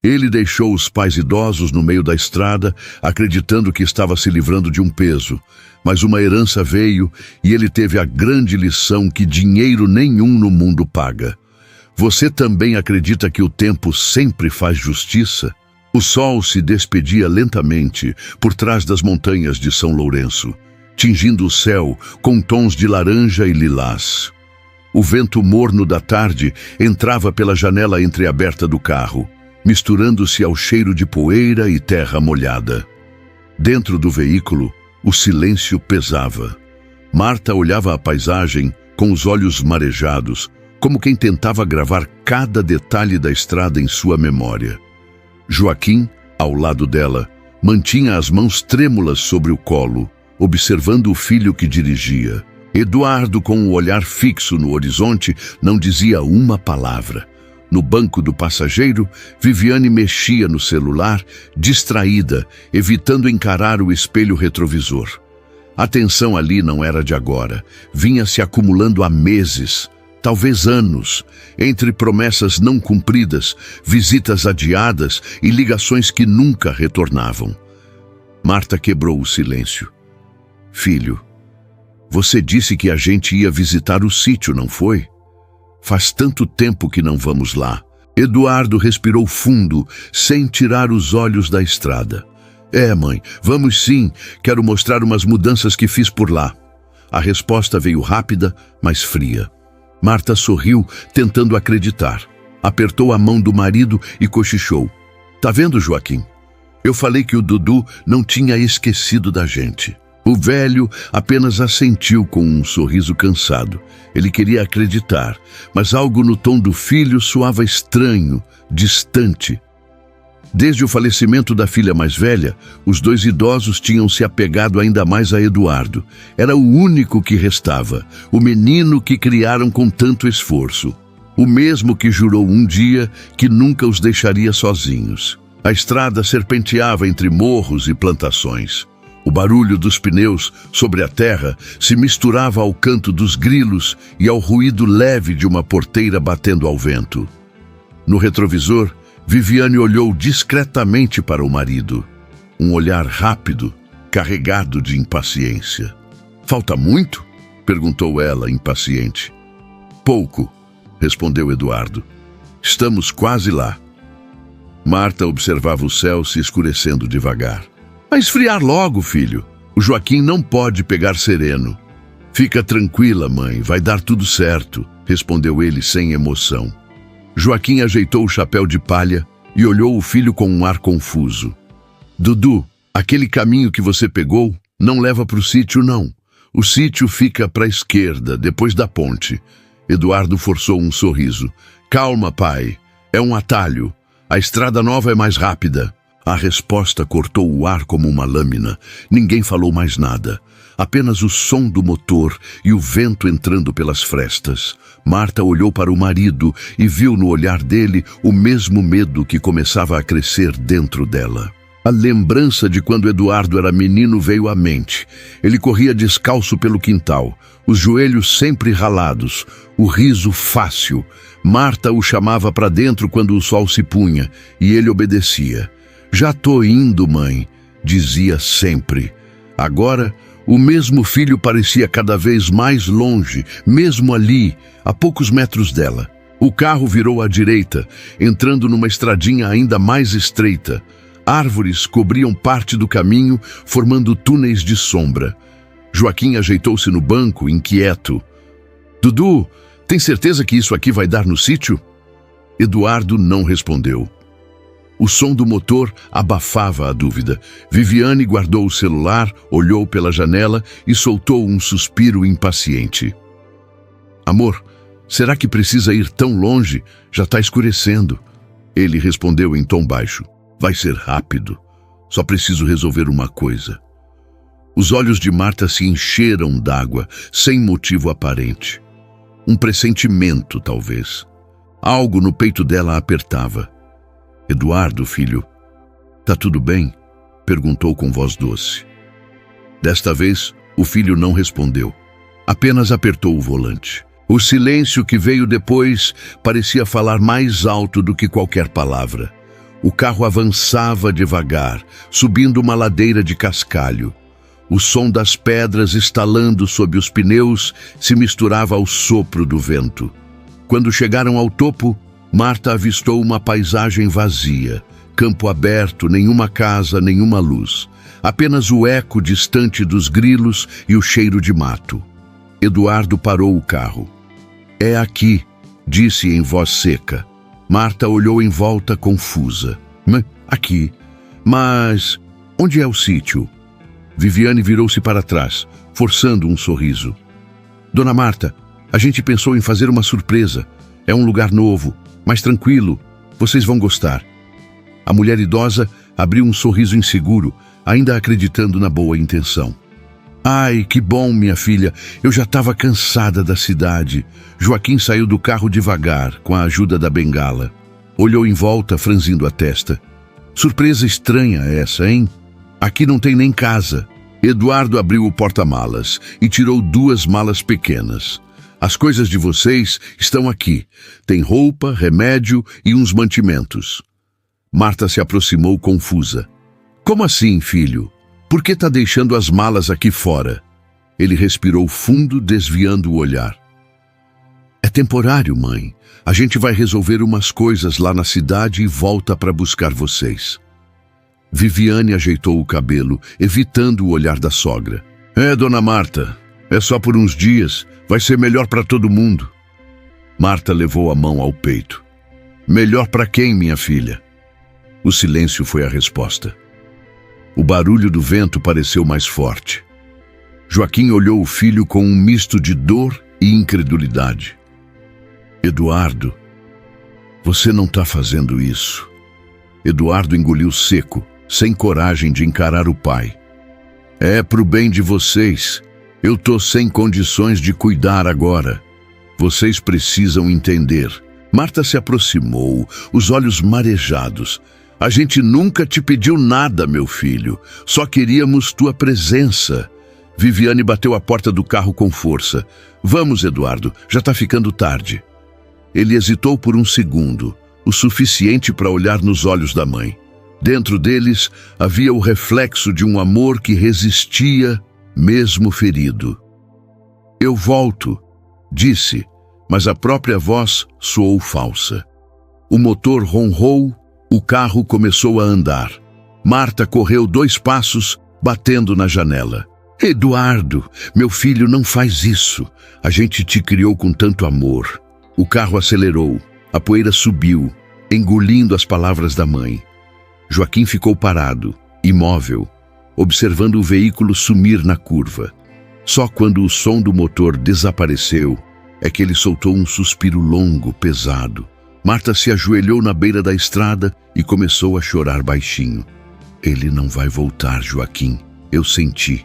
Ele deixou os pais idosos no meio da estrada, acreditando que estava se livrando de um peso. Mas uma herança veio e ele teve a grande lição que dinheiro nenhum no mundo paga. Você também acredita que o tempo sempre faz justiça? O sol se despedia lentamente por trás das montanhas de São Lourenço, tingindo o céu com tons de laranja e lilás. O vento morno da tarde entrava pela janela entreaberta do carro, misturando-se ao cheiro de poeira e terra molhada. Dentro do veículo, o silêncio pesava. Marta olhava a paisagem com os olhos marejados, como quem tentava gravar cada detalhe da estrada em sua memória. Joaquim, ao lado dela, mantinha as mãos trêmulas sobre o colo, observando o filho que dirigia. Eduardo, com o olhar fixo no horizonte, não dizia uma palavra. No banco do passageiro, Viviane mexia no celular, distraída, evitando encarar o espelho retrovisor. A tensão ali não era de agora, vinha se acumulando há meses, talvez anos, entre promessas não cumpridas, visitas adiadas e ligações que nunca retornavam. Marta quebrou o silêncio. Filho, você disse que a gente ia visitar o sítio, não foi? Faz tanto tempo que não vamos lá. Eduardo respirou fundo, sem tirar os olhos da estrada. É, mãe, vamos sim. Quero mostrar umas mudanças que fiz por lá. A resposta veio rápida, mas fria. Marta sorriu, tentando acreditar. Apertou a mão do marido e cochichou. Tá vendo, Joaquim? Eu falei que o Dudu não tinha esquecido da gente. O velho apenas assentiu com um sorriso cansado. Ele queria acreditar, mas algo no tom do filho soava estranho, distante. Desde o falecimento da filha mais velha, os dois idosos tinham se apegado ainda mais a Eduardo. Era o único que restava, o menino que criaram com tanto esforço. O mesmo que jurou um dia que nunca os deixaria sozinhos. A estrada serpenteava entre morros e plantações. O barulho dos pneus sobre a terra se misturava ao canto dos grilos e ao ruído leve de uma porteira batendo ao vento. No retrovisor, Viviane olhou discretamente para o marido. Um olhar rápido, carregado de impaciência. "Falta muito?" perguntou ela, impaciente. "Pouco", respondeu Eduardo. "Estamos quase lá." Marta observava o céu se escurecendo devagar. "Vai esfriar logo, filho. O Joaquim não pode pegar sereno." "Fica tranquila, mãe, vai dar tudo certo", respondeu ele sem emoção. Joaquim ajeitou o chapéu de palha e olhou o filho com um ar confuso. "Dudu, aquele caminho que você pegou não leva para o sítio, não. O sítio fica para a esquerda, depois da ponte." Eduardo forçou um sorriso. "Calma, pai. É um atalho. A estrada nova é mais rápida." A resposta cortou o ar como uma lâmina. Ninguém falou mais nada. Apenas o som do motor e o vento entrando pelas frestas. Marta olhou para o marido e viu no olhar dele o mesmo medo que começava a crescer dentro dela. A lembrança de quando Eduardo era menino veio à mente. Ele corria descalço pelo quintal, os joelhos sempre ralados, o riso fácil. Marta o chamava para dentro quando o sol se punha e ele obedecia. "Já tô indo, mãe", dizia sempre. Agora, o mesmo filho parecia cada vez mais longe, mesmo ali, a poucos metros dela. O carro virou à direita, entrando numa estradinha ainda mais estreita. Árvores cobriam parte do caminho, formando túneis de sombra. Joaquim ajeitou-se no banco, inquieto. "Dudu, tem certeza que isso aqui vai dar no sítio?" Eduardo não respondeu. O som do motor abafava a dúvida. Viviane guardou o celular, olhou pela janela e soltou um suspiro impaciente. "Amor, será que precisa ir tão longe? Já está escurecendo." Ele respondeu em tom baixo. "Vai ser rápido. Só preciso resolver uma coisa." Os olhos de Marta se encheram d'água, sem motivo aparente. Um pressentimento, talvez. Algo no peito dela apertava. "Eduardo, filho, tá tudo bem?" perguntou com voz doce. Desta vez, o filho não respondeu. Apenas apertou o volante. O silêncio que veio depois parecia falar mais alto do que qualquer palavra. O carro avançava devagar, subindo uma ladeira de cascalho. O som das pedras estalando sob os pneus se misturava ao sopro do vento. Quando chegaram ao topo, Marta avistou uma paisagem vazia. Campo aberto, nenhuma casa, nenhuma luz. Apenas o eco distante dos grilos e o cheiro de mato. Eduardo parou o carro. "É aqui", disse em voz seca. Marta olhou em volta confusa. Aqui? Mas onde é o sítio?" Viviane virou-se para trás, forçando um sorriso. "Dona Marta, a gente pensou em fazer uma surpresa. É um lugar novo, mais tranquilo. Vocês vão gostar." A mulher idosa abriu um sorriso inseguro, ainda acreditando na boa intenção. "Ai, que bom, minha filha. Eu já estava cansada da cidade." Joaquim saiu do carro devagar, com a ajuda da bengala. Olhou em volta, franzindo a testa. "Surpresa estranha essa, hein? Aqui não tem nem casa." Eduardo abriu o porta-malas e tirou 2 malas pequenas. "As coisas de vocês estão aqui. Tem roupa, remédio e uns mantimentos." Marta se aproximou confusa. "Como assim, filho? Por que está deixando as malas aqui fora?" Ele respirou fundo, desviando o olhar. "É temporário, mãe. A gente vai resolver umas coisas lá na cidade e volta para buscar vocês." Viviane ajeitou o cabelo, evitando o olhar da sogra. "É, dona Marta, é só por uns dias. Vai ser melhor para todo mundo." Marta levou a mão ao peito. "Melhor para quem, minha filha?" O silêncio foi a resposta. O barulho do vento pareceu mais forte. Joaquim olhou o filho com um misto de dor e incredulidade. "Eduardo, você não está fazendo isso." Eduardo engoliu seco, sem coragem de encarar o pai. "É pro bem de vocês. Eu tô sem condições de cuidar agora. Vocês precisam entender." Marta se aproximou, os olhos marejados. "A gente nunca te pediu nada, meu filho. Só queríamos tua presença." Viviane bateu a porta do carro com força. "Vamos, Eduardo, já está ficando tarde." Ele hesitou por um segundo, o suficiente para olhar nos olhos da mãe. Dentro deles havia o reflexo de um amor que resistia, mesmo ferido. "Eu volto", disse, mas a própria voz soou falsa. O motor ronrou, o carro começou a andar. Marta correu 2 passos, batendo na janela. "Eduardo, meu filho, não faz isso. A gente te criou com tanto amor." O carro acelerou, a poeira subiu, engolindo as palavras da mãe. Joaquim ficou parado, imóvel, observando o veículo sumir na curva. Só quando o som do motor desapareceu é que ele soltou um suspiro longo, pesado. Marta se ajoelhou na beira da estrada e começou a chorar baixinho. "Ele não vai voltar, Joaquim. Eu senti."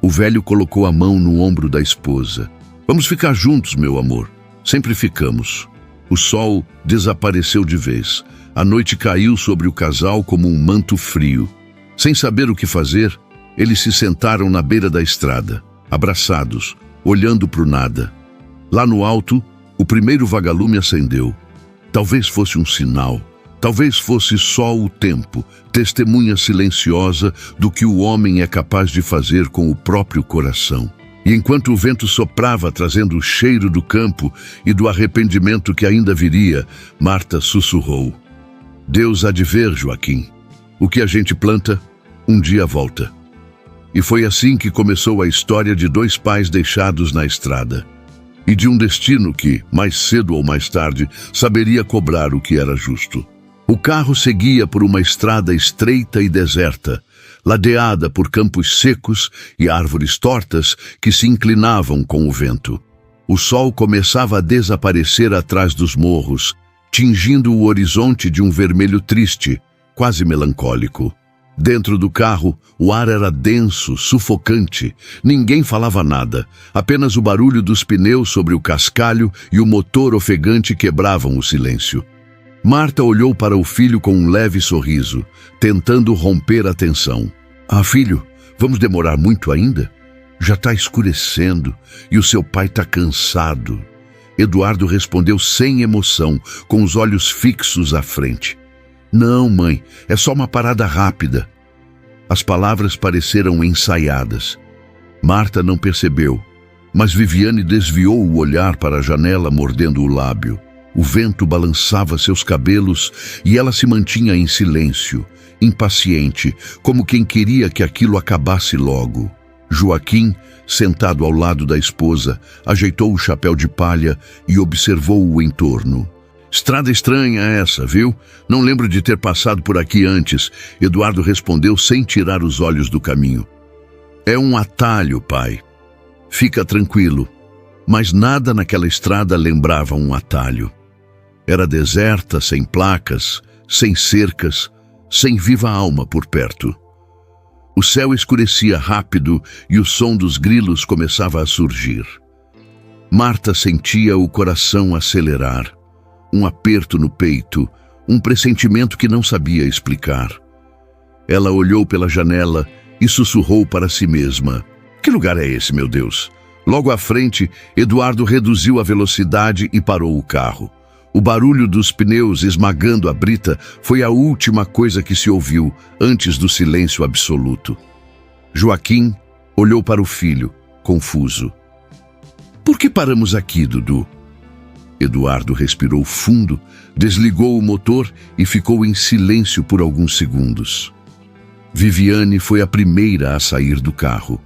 O velho colocou a mão no ombro da esposa. "Vamos ficar juntos, meu amor. Sempre ficamos." O sol desapareceu de vez. A noite caiu sobre o casal como um manto frio. Sem saber o que fazer, eles se sentaram na beira da estrada, abraçados, olhando para o nada. Lá no alto, o primeiro vagalume acendeu. Talvez fosse um sinal, talvez fosse só o tempo, testemunha silenciosa do que o homem é capaz de fazer com o próprio coração. E enquanto o vento soprava, trazendo o cheiro do campo e do arrependimento que ainda viria, Marta sussurrou: "Deus há de ver, Joaquim. O que a gente planta, um dia volta." E foi assim que começou a história de 2 pais deixados na estrada. E de um destino que, mais cedo ou mais tarde, saberia cobrar o que era justo. O carro seguia por uma estrada estreita e deserta, ladeada por campos secos e árvores tortas que se inclinavam com o vento. O sol começava a desaparecer atrás dos morros, tingindo o horizonte de um vermelho triste, quase melancólico. Dentro do carro, o ar era denso, sufocante. Ninguém falava nada. Apenas o barulho dos pneus sobre o cascalho e o motor ofegante quebravam o silêncio. Marta olhou para o filho com um leve sorriso, tentando romper a tensão. "Ah, filho, vamos demorar muito ainda? Já está escurecendo e o seu pai está cansado." Eduardo respondeu sem emoção, com os olhos fixos à frente. Não, mãe, é só uma parada rápida. As palavras pareceram ensaiadas. Marta não percebeu, mas Viviane desviou o olhar para a janela, mordendo o lábio. O vento balançava seus cabelos e ela se mantinha em silêncio, impaciente, como quem queria que aquilo acabasse logo. Joaquim, sentado ao lado da esposa, ajeitou o chapéu de palha e observou o entorno. Estrada estranha essa, viu? Não lembro de ter passado por aqui antes, Eduardo respondeu sem tirar os olhos do caminho. É um atalho, pai. Fica tranquilo. Mas nada naquela estrada lembrava um atalho. Era deserta, sem placas, sem cercas, sem viva alma por perto. O céu escurecia rápido e o som dos grilos começava a surgir. Marta sentia o coração acelerar. Um aperto no peito, um pressentimento que não sabia explicar. Ela olhou pela janela e sussurrou para si mesma. Que lugar é esse, meu Deus? Logo à frente, Eduardo reduziu a velocidade e parou o carro. O barulho dos pneus esmagando a brita foi a última coisa que se ouviu antes do silêncio absoluto. Joaquim olhou para o filho, confuso. Por que paramos aqui, Dudu? Eduardo respirou fundo, desligou o motor e ficou em silêncio por alguns segundos. Viviane foi a primeira a sair do carro.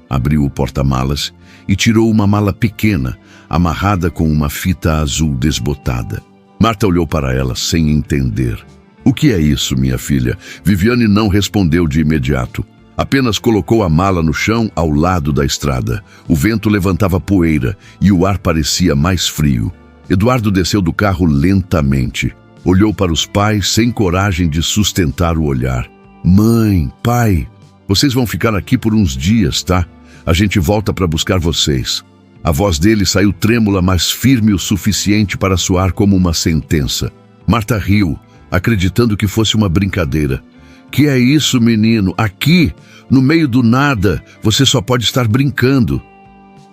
Abriu o porta-malas e tirou uma mala pequena, amarrada com uma fita azul desbotada. Marta olhou para ela sem entender. O que é isso, minha filha? Viviane não respondeu de imediato. Apenas colocou a mala no chão ao lado da estrada. O vento levantava poeira e o ar parecia mais frio. Eduardo desceu do carro lentamente. Olhou para os pais sem coragem de sustentar o olhar. Mãe, pai, vocês vão ficar aqui por uns dias, tá? A gente volta para buscar vocês. A voz dele saiu trêmula, mas firme o suficiente para soar como uma sentença. Marta riu, acreditando que fosse uma brincadeira. Que é isso, menino? Aqui, no meio do nada, você só pode estar brincando.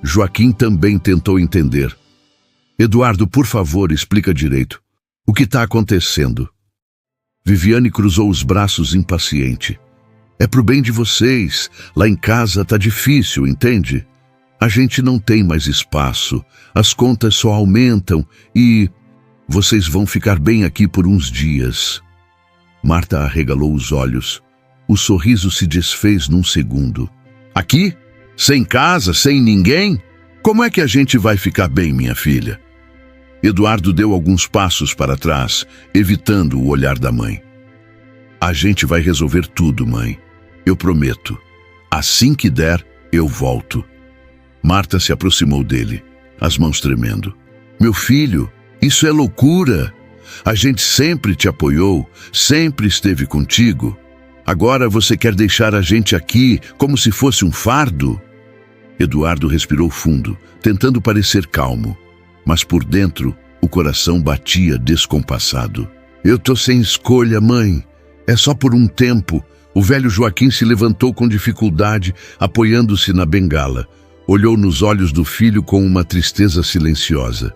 Joaquim também tentou entender. Eduardo, por favor, explica direito. O que está acontecendo? Viviane cruzou os braços impaciente. É pro bem de vocês. Lá em casa tá difícil, entende? A gente não tem mais espaço. As contas só aumentam e... vocês vão ficar bem aqui por uns dias. Marta arregalou os olhos. O sorriso se desfez num segundo. Aqui? Sem casa, sem ninguém? Como é que a gente vai ficar bem, minha filha? Eduardo deu alguns passos para trás, evitando o olhar da mãe. A gente vai resolver tudo, mãe. Eu prometo. Assim que der, eu volto. Marta se aproximou dele, as mãos tremendo. Meu filho, isso é loucura. A gente sempre te apoiou, sempre esteve contigo. Agora você quer deixar a gente aqui como se fosse um fardo? Eduardo respirou fundo, tentando parecer calmo. Mas por dentro, o coração batia descompassado. Eu tô sem escolha, mãe. É só por um tempo. O velho Joaquim se levantou com dificuldade, apoiando-se na bengala. Olhou nos olhos do filho com uma tristeza silenciosa.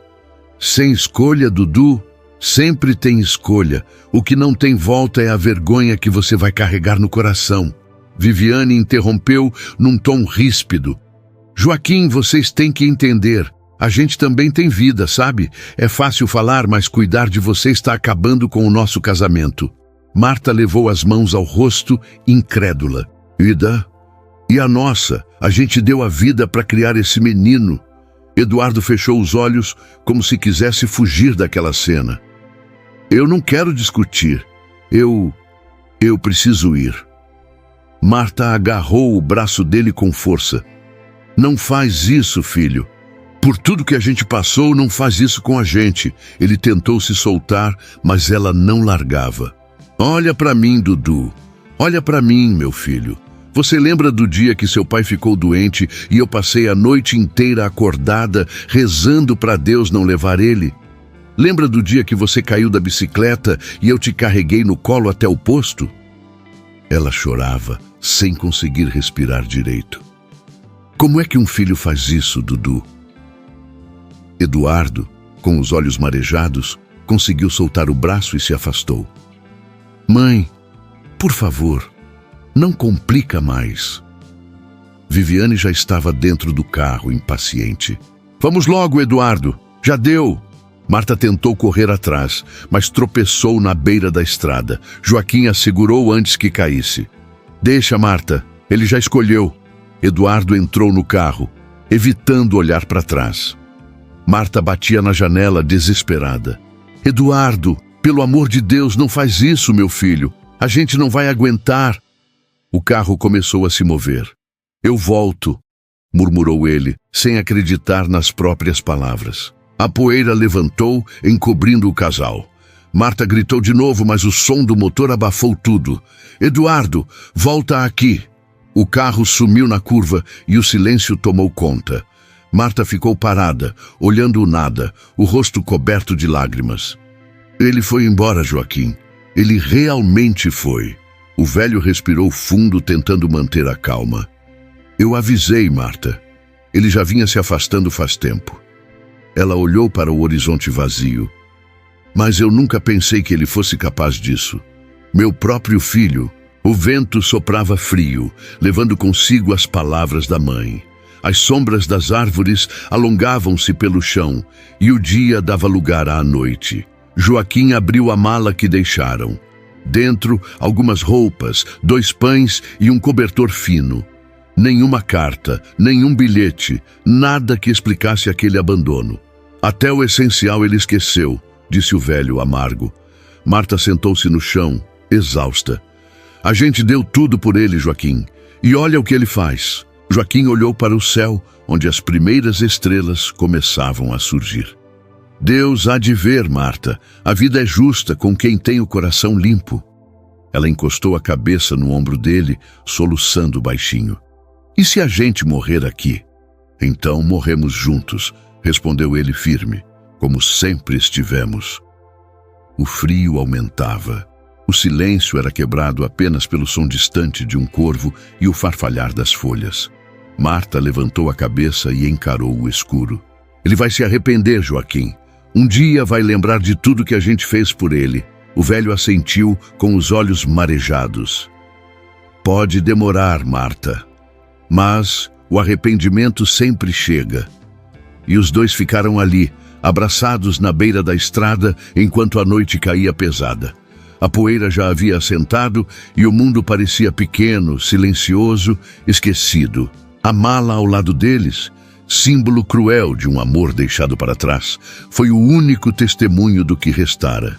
Sem escolha, Dudu? Sempre tem escolha. O que não tem volta é a vergonha que você vai carregar no coração. Viviane interrompeu num tom ríspido. Joaquim, vocês têm que entender. A gente também tem vida, sabe? É fácil falar, mas cuidar de você está acabando com o nosso casamento. Marta levou as mãos ao rosto, incrédula. Ida? E a nossa? A gente deu a vida para criar esse menino. Eduardo fechou os olhos como se quisesse fugir daquela cena. Eu não quero discutir. Eu preciso ir. Marta agarrou o braço dele com força. Não faz isso, filho. Por tudo que a gente passou, não faz isso com a gente. Ele tentou se soltar, mas ela não largava. Olha para mim, Dudu. Olha para mim, meu filho. Você lembra do dia que seu pai ficou doente e eu passei a noite inteira acordada, rezando para Deus não levar ele? Lembra do dia que você caiu da bicicleta e eu te carreguei no colo até o posto? Ela chorava, sem conseguir respirar direito. Como é que um filho faz isso, Dudu? Eduardo, com os olhos marejados, conseguiu soltar o braço e se afastou. Mãe, por favor, não complica mais. Viviane já estava dentro do carro, impaciente. Vamos logo, Eduardo, já deu. Marta tentou correr atrás, mas tropeçou na beira da estrada. Joaquim a segurou antes que caísse. Deixa, Marta, ele já escolheu. Eduardo entrou no carro, evitando olhar para trás. Marta batia na janela, desesperada. Eduardo, pelo amor de Deus, não faz isso, meu filho. A gente não vai aguentar. O carro começou a se mover. Eu volto, murmurou ele, sem acreditar nas próprias palavras. A poeira levantou, encobrindo o casal. Marta gritou de novo, mas o som do motor abafou tudo. Eduardo, volta aqui. O carro sumiu na curva e o silêncio tomou conta. Marta ficou parada, olhando o nada, o rosto coberto de lágrimas. Ele foi embora, Joaquim. Ele realmente foi. O velho respirou fundo, tentando manter a calma. Eu avisei, Marta. Ele já vinha se afastando faz tempo. Ela olhou para o horizonte vazio. Mas eu nunca pensei que ele fosse capaz disso. Meu próprio filho. O vento soprava frio, levando consigo as palavras da mãe. As sombras das árvores alongavam-se pelo chão e o dia dava lugar à noite. Joaquim abriu a mala que deixaram. Dentro, algumas roupas, 2 pães e um cobertor fino. Nenhuma carta, nenhum bilhete, nada que explicasse aquele abandono. Até o essencial ele esqueceu, disse o velho amargo. Marta sentou-se no chão, exausta. A gente deu tudo por ele, Joaquim. E olha o que ele faz. Joaquim olhou para o céu, onde as primeiras estrelas começavam a surgir. Deus há de ver, Marta. A vida é justa com quem tem o coração limpo. Ela encostou a cabeça no ombro dele, soluçando baixinho. E se a gente morrer aqui? Então morremos juntos, respondeu ele firme, como sempre estivemos. O frio aumentava. O silêncio era quebrado apenas pelo som distante de um corvo e o farfalhar das folhas. Marta levantou a cabeça e encarou o escuro. Ele vai se arrepender, Joaquim. Um dia vai lembrar de tudo que a gente fez por ele. O velho assentiu com os olhos marejados. Pode demorar, Marta. Mas o arrependimento sempre chega. E os dois ficaram ali, abraçados na beira da estrada, enquanto a noite caía pesada. A poeira já havia assentado e o mundo parecia pequeno, silencioso, esquecido. A mala ao lado deles, símbolo cruel de um amor deixado para trás, foi o único testemunho do que restara.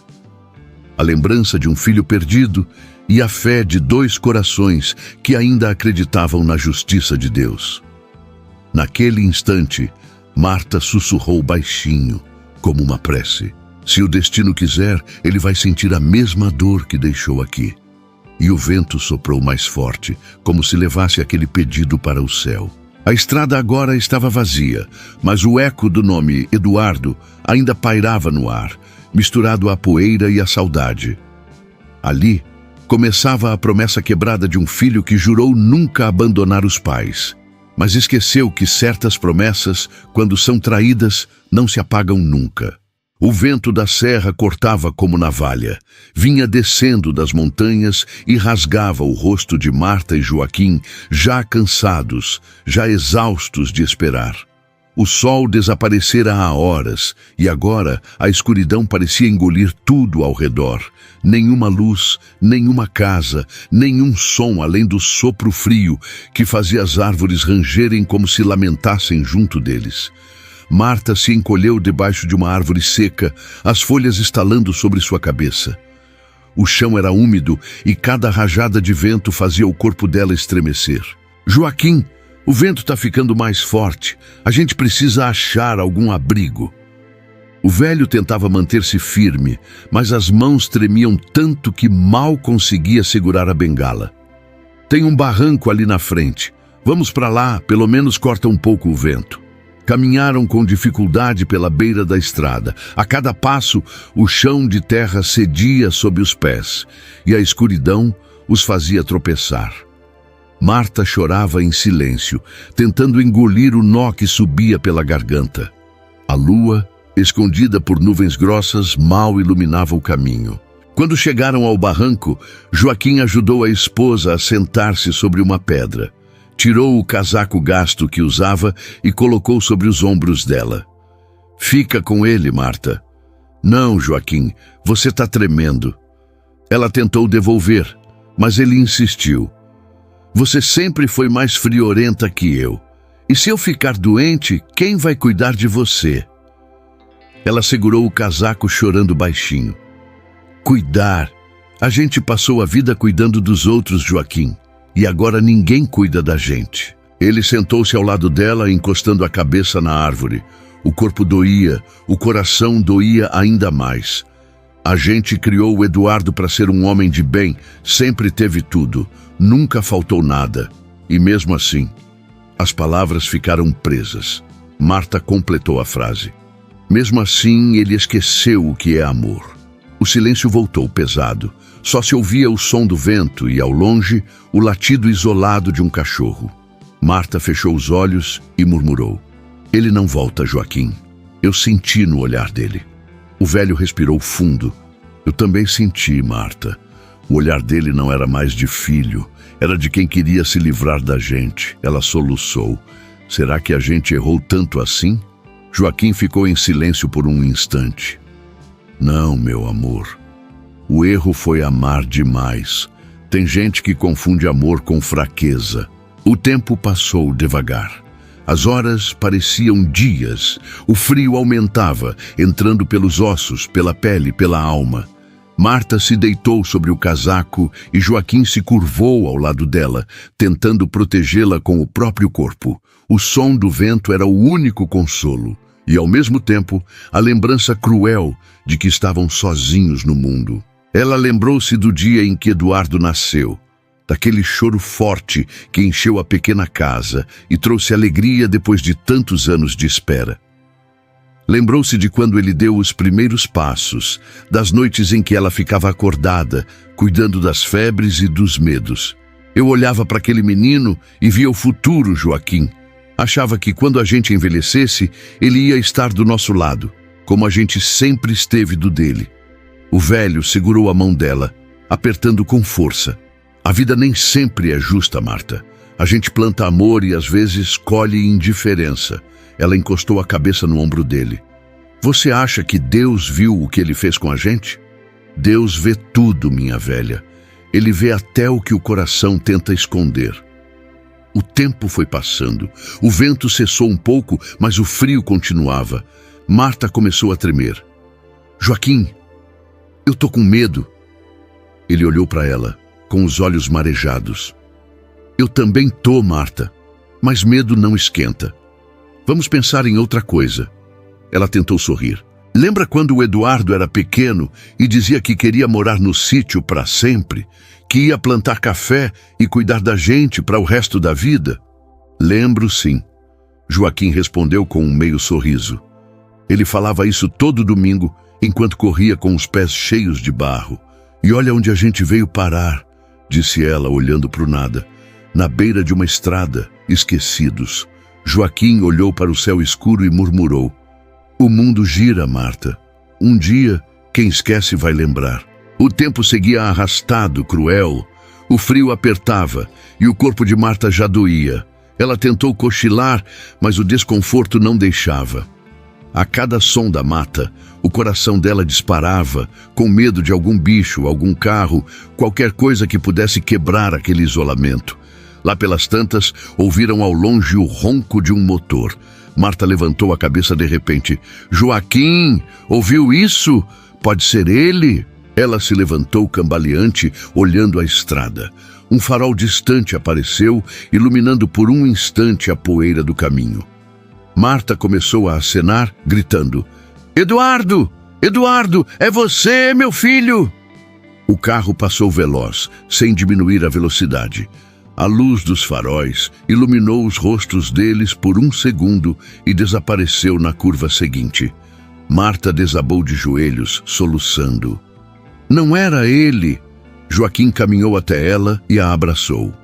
A lembrança de um filho perdido e a fé de 2 corações que ainda acreditavam na justiça de Deus. Naquele instante, Marta sussurrou baixinho, como uma prece. Se o destino quiser, ele vai sentir a mesma dor que deixou aqui. E o vento soprou mais forte, como se levasse aquele pedido para o céu. A estrada agora estava vazia, mas o eco do nome Eduardo ainda pairava no ar, misturado à poeira e à saudade. Ali, começava a promessa quebrada de um filho que jurou nunca abandonar os pais, mas esqueceu que certas promessas, quando são traídas, não se apagam nunca. O vento da serra cortava como navalha, vinha descendo das montanhas e rasgava o rosto de Marta e Joaquim, já cansados, já exaustos de esperar. O sol desaparecera há horas e agora a escuridão parecia engolir tudo ao redor. Nenhuma luz, nenhuma casa, nenhum som além do sopro frio que fazia as árvores rangerem como se lamentassem junto deles. Marta se encolheu debaixo de uma árvore seca, as folhas estalando sobre sua cabeça. O chão era úmido e cada rajada de vento fazia o corpo dela estremecer. Joaquim, o vento está ficando mais forte. A gente precisa achar algum abrigo. O velho tentava manter-se firme, mas as mãos tremiam tanto que mal conseguia segurar a bengala. Tem um barranco ali na frente. Vamos para lá, pelo menos corta um pouco o vento. Caminharam com dificuldade pela beira da estrada. A cada passo, o chão de terra cedia sob os pés, e a escuridão os fazia tropeçar. Marta chorava em silêncio, tentando engolir o nó que subia pela garganta. A lua, escondida por nuvens grossas, mal iluminava o caminho. Quando chegaram ao barranco, Joaquim ajudou a esposa a sentar-se sobre uma pedra. Tirou o casaco gasto que usava e colocou sobre os ombros dela. Fica com ele, Marta. Não, Joaquim, você está tremendo. Ela tentou devolver, mas ele insistiu. Você sempre foi mais friorenta que eu. E se eu ficar doente, quem vai cuidar de você? Ela segurou o casaco chorando baixinho. Cuidar. A gente passou a vida cuidando dos outros, Joaquim. E agora ninguém cuida da gente. Ele sentou-se ao lado dela, encostando a cabeça na árvore. O corpo doía, o coração doía ainda mais. A gente criou o Eduardo para ser um homem de bem, sempre teve tudo, nunca faltou nada. E mesmo assim, as palavras ficaram presas. Marta completou a frase. Mesmo assim, ele esqueceu o que é amor. O silêncio voltou pesado. Só se ouvia o som do vento e, ao longe, o latido isolado de um cachorro. Marta fechou os olhos e murmurou. Ele não volta, Joaquim. Eu senti no olhar dele. O velho respirou fundo. Eu também senti, Marta. O olhar dele não era mais de filho, era de quem queria se livrar da gente. Ela soluçou. Será que a gente errou tanto assim? Joaquim ficou em silêncio por um instante. Não, meu amor. O erro foi amar demais. Tem gente que confunde amor com fraqueza. O tempo passou devagar. As horas pareciam dias. O frio aumentava, entrando pelos ossos, pela pele, pela alma. Marta se deitou sobre o casaco e Joaquim se curvou ao lado dela, tentando protegê-la com o próprio corpo. O som do vento era o único consolo. E, ao mesmo tempo, a lembrança cruel de que estavam sozinhos no mundo. Ela lembrou-se do dia em que Eduardo nasceu, daquele choro forte que encheu a pequena casa e trouxe alegria depois de tantos anos de espera. Lembrou-se de quando ele deu os primeiros passos, das noites em que ela ficava acordada, cuidando das febres e dos medos. Eu olhava para aquele menino e via o futuro, Joaquim. Achava que quando a gente envelhecesse, ele ia estar do nosso lado, como a gente sempre esteve do dele. O velho segurou a mão dela, apertando com força. A vida nem sempre é justa, Marta. A gente planta amor e às vezes colhe indiferença. Ela encostou a cabeça no ombro dele. Você acha que Deus viu o que ele fez com a gente? Deus vê tudo, minha velha. Ele vê até o que o coração tenta esconder. O tempo foi passando. O vento cessou um pouco, mas o frio continuava. Marta começou a tremer. Joaquim, eu tô com medo. Ele olhou para ela, com os olhos marejados. Eu também tô, Marta, mas medo não esquenta. Vamos pensar em outra coisa. Ela tentou sorrir. Lembra quando o Eduardo era pequeno e dizia que queria morar no sítio para sempre? Que ia plantar café e cuidar da gente para o resto da vida? Lembro, sim. Joaquim respondeu com um meio sorriso. Ele falava isso todo domingo, enquanto corria com os pés cheios de barro. E olha onde a gente veio parar, disse ela, olhando para o nada. Na beira de uma estrada, esquecidos. Joaquim olhou para o céu escuro e murmurou. O mundo gira, Marta. Um dia, quem esquece vai lembrar. O tempo seguia arrastado, cruel. O frio apertava e o corpo de Marta já doía. Ela tentou cochilar, mas o desconforto não deixava. A cada som da mata, o coração dela disparava, com medo de algum bicho, algum carro, qualquer coisa que pudesse quebrar aquele isolamento. Lá pelas tantas, ouviram ao longe o ronco de um motor. Marta levantou a cabeça de repente. Joaquim, ouviu isso? Pode ser ele? Ela se levantou cambaleante, olhando a estrada. Um farol distante apareceu, iluminando por um instante a poeira do caminho. Marta começou a acenar, gritando. Eduardo! Eduardo! É você, meu filho! O carro passou veloz, sem diminuir a velocidade. A luz dos faróis iluminou os rostos deles por um segundo e desapareceu na curva seguinte. Marta desabou de joelhos, soluçando. Não era ele! Joaquim caminhou até ela e a abraçou.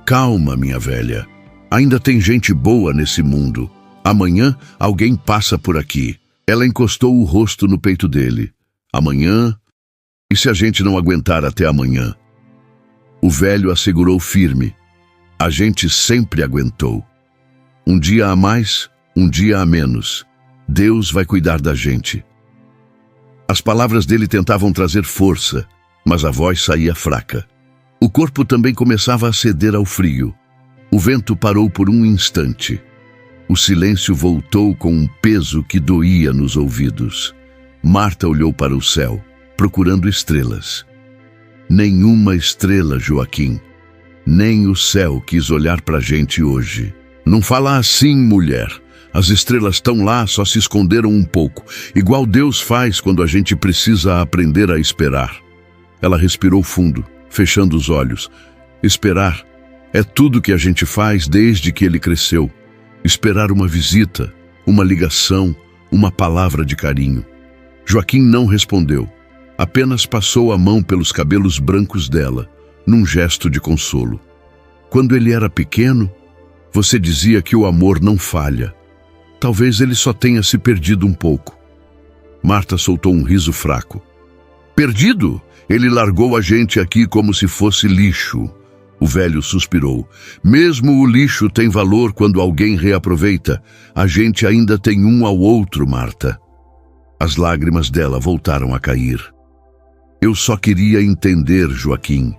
Calma, minha velha. Ainda tem gente boa nesse mundo. Amanhã alguém passa por aqui. Ela encostou o rosto no peito dele. Amanhã E se a gente não aguentar até amanhã? O velho assegurou firme. A gente sempre aguentou. Um dia a mais, um dia a menos. Deus vai cuidar da gente. As palavras dele tentavam trazer força, mas a voz saía fraca. O corpo também começava a ceder ao frio. O vento parou por um instante. O silêncio voltou com um peso que doía nos ouvidos. Marta olhou para o céu, procurando estrelas. Nenhuma estrela, Joaquim. Nem o céu quis olhar para a gente hoje. Não fala assim, mulher. As estrelas estão lá, só se esconderam um pouco, igual Deus faz quando a gente precisa aprender a esperar. Ela respirou fundo, fechando os olhos. Esperar é tudo que a gente faz desde que ele cresceu. Esperar uma visita, uma ligação, uma palavra de carinho. Joaquim não respondeu, apenas passou a mão pelos cabelos brancos dela, num gesto de consolo. Quando ele era pequeno, você dizia que o amor não falha. Talvez ele só tenha se perdido um pouco. Marta soltou um riso fraco. Perdido? Ele largou a gente aqui como se fosse lixo. O velho suspirou. Mesmo o lixo tem valor quando alguém reaproveita. A gente ainda tem um ao outro, Marta. As lágrimas dela voltaram a cair. Eu só queria entender, Joaquim.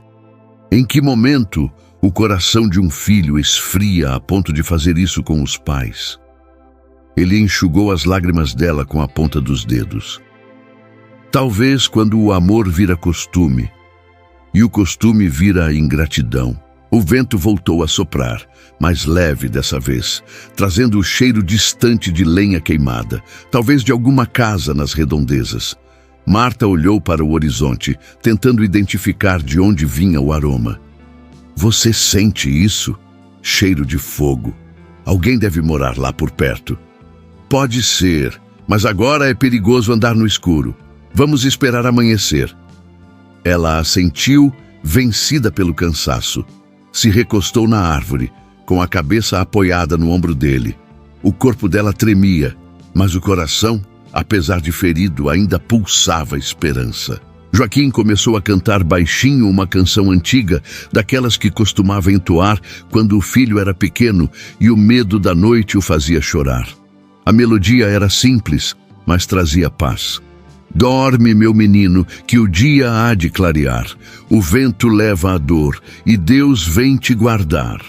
Em que momento o coração de um filho esfria a ponto de fazer isso com os pais? Ele enxugou as lágrimas dela com a ponta dos dedos. Talvez quando o amor vira costume, e o costume vira ingratidão. O vento voltou a soprar, mais leve dessa vez, trazendo o cheiro distante de lenha queimada, talvez de alguma casa nas redondezas. Marta olhou para o horizonte, tentando identificar de onde vinha o aroma. Você sente isso? Cheiro de fogo. Alguém deve morar lá por perto. Pode ser, mas agora é perigoso andar no escuro. Vamos esperar amanhecer. Ela assentiu, vencida pelo cansaço. Se recostou na árvore, com a cabeça apoiada no ombro dele. O corpo dela tremia, mas o coração, apesar de ferido, ainda pulsava esperança. Joaquim começou a cantar baixinho uma canção antiga, daquelas que costumava entoar quando o filho era pequeno e o medo da noite o fazia chorar. A melodia era simples, mas trazia paz. Dorme, meu menino, que o dia há de clarear. O vento leva a dor e Deus vem te guardar.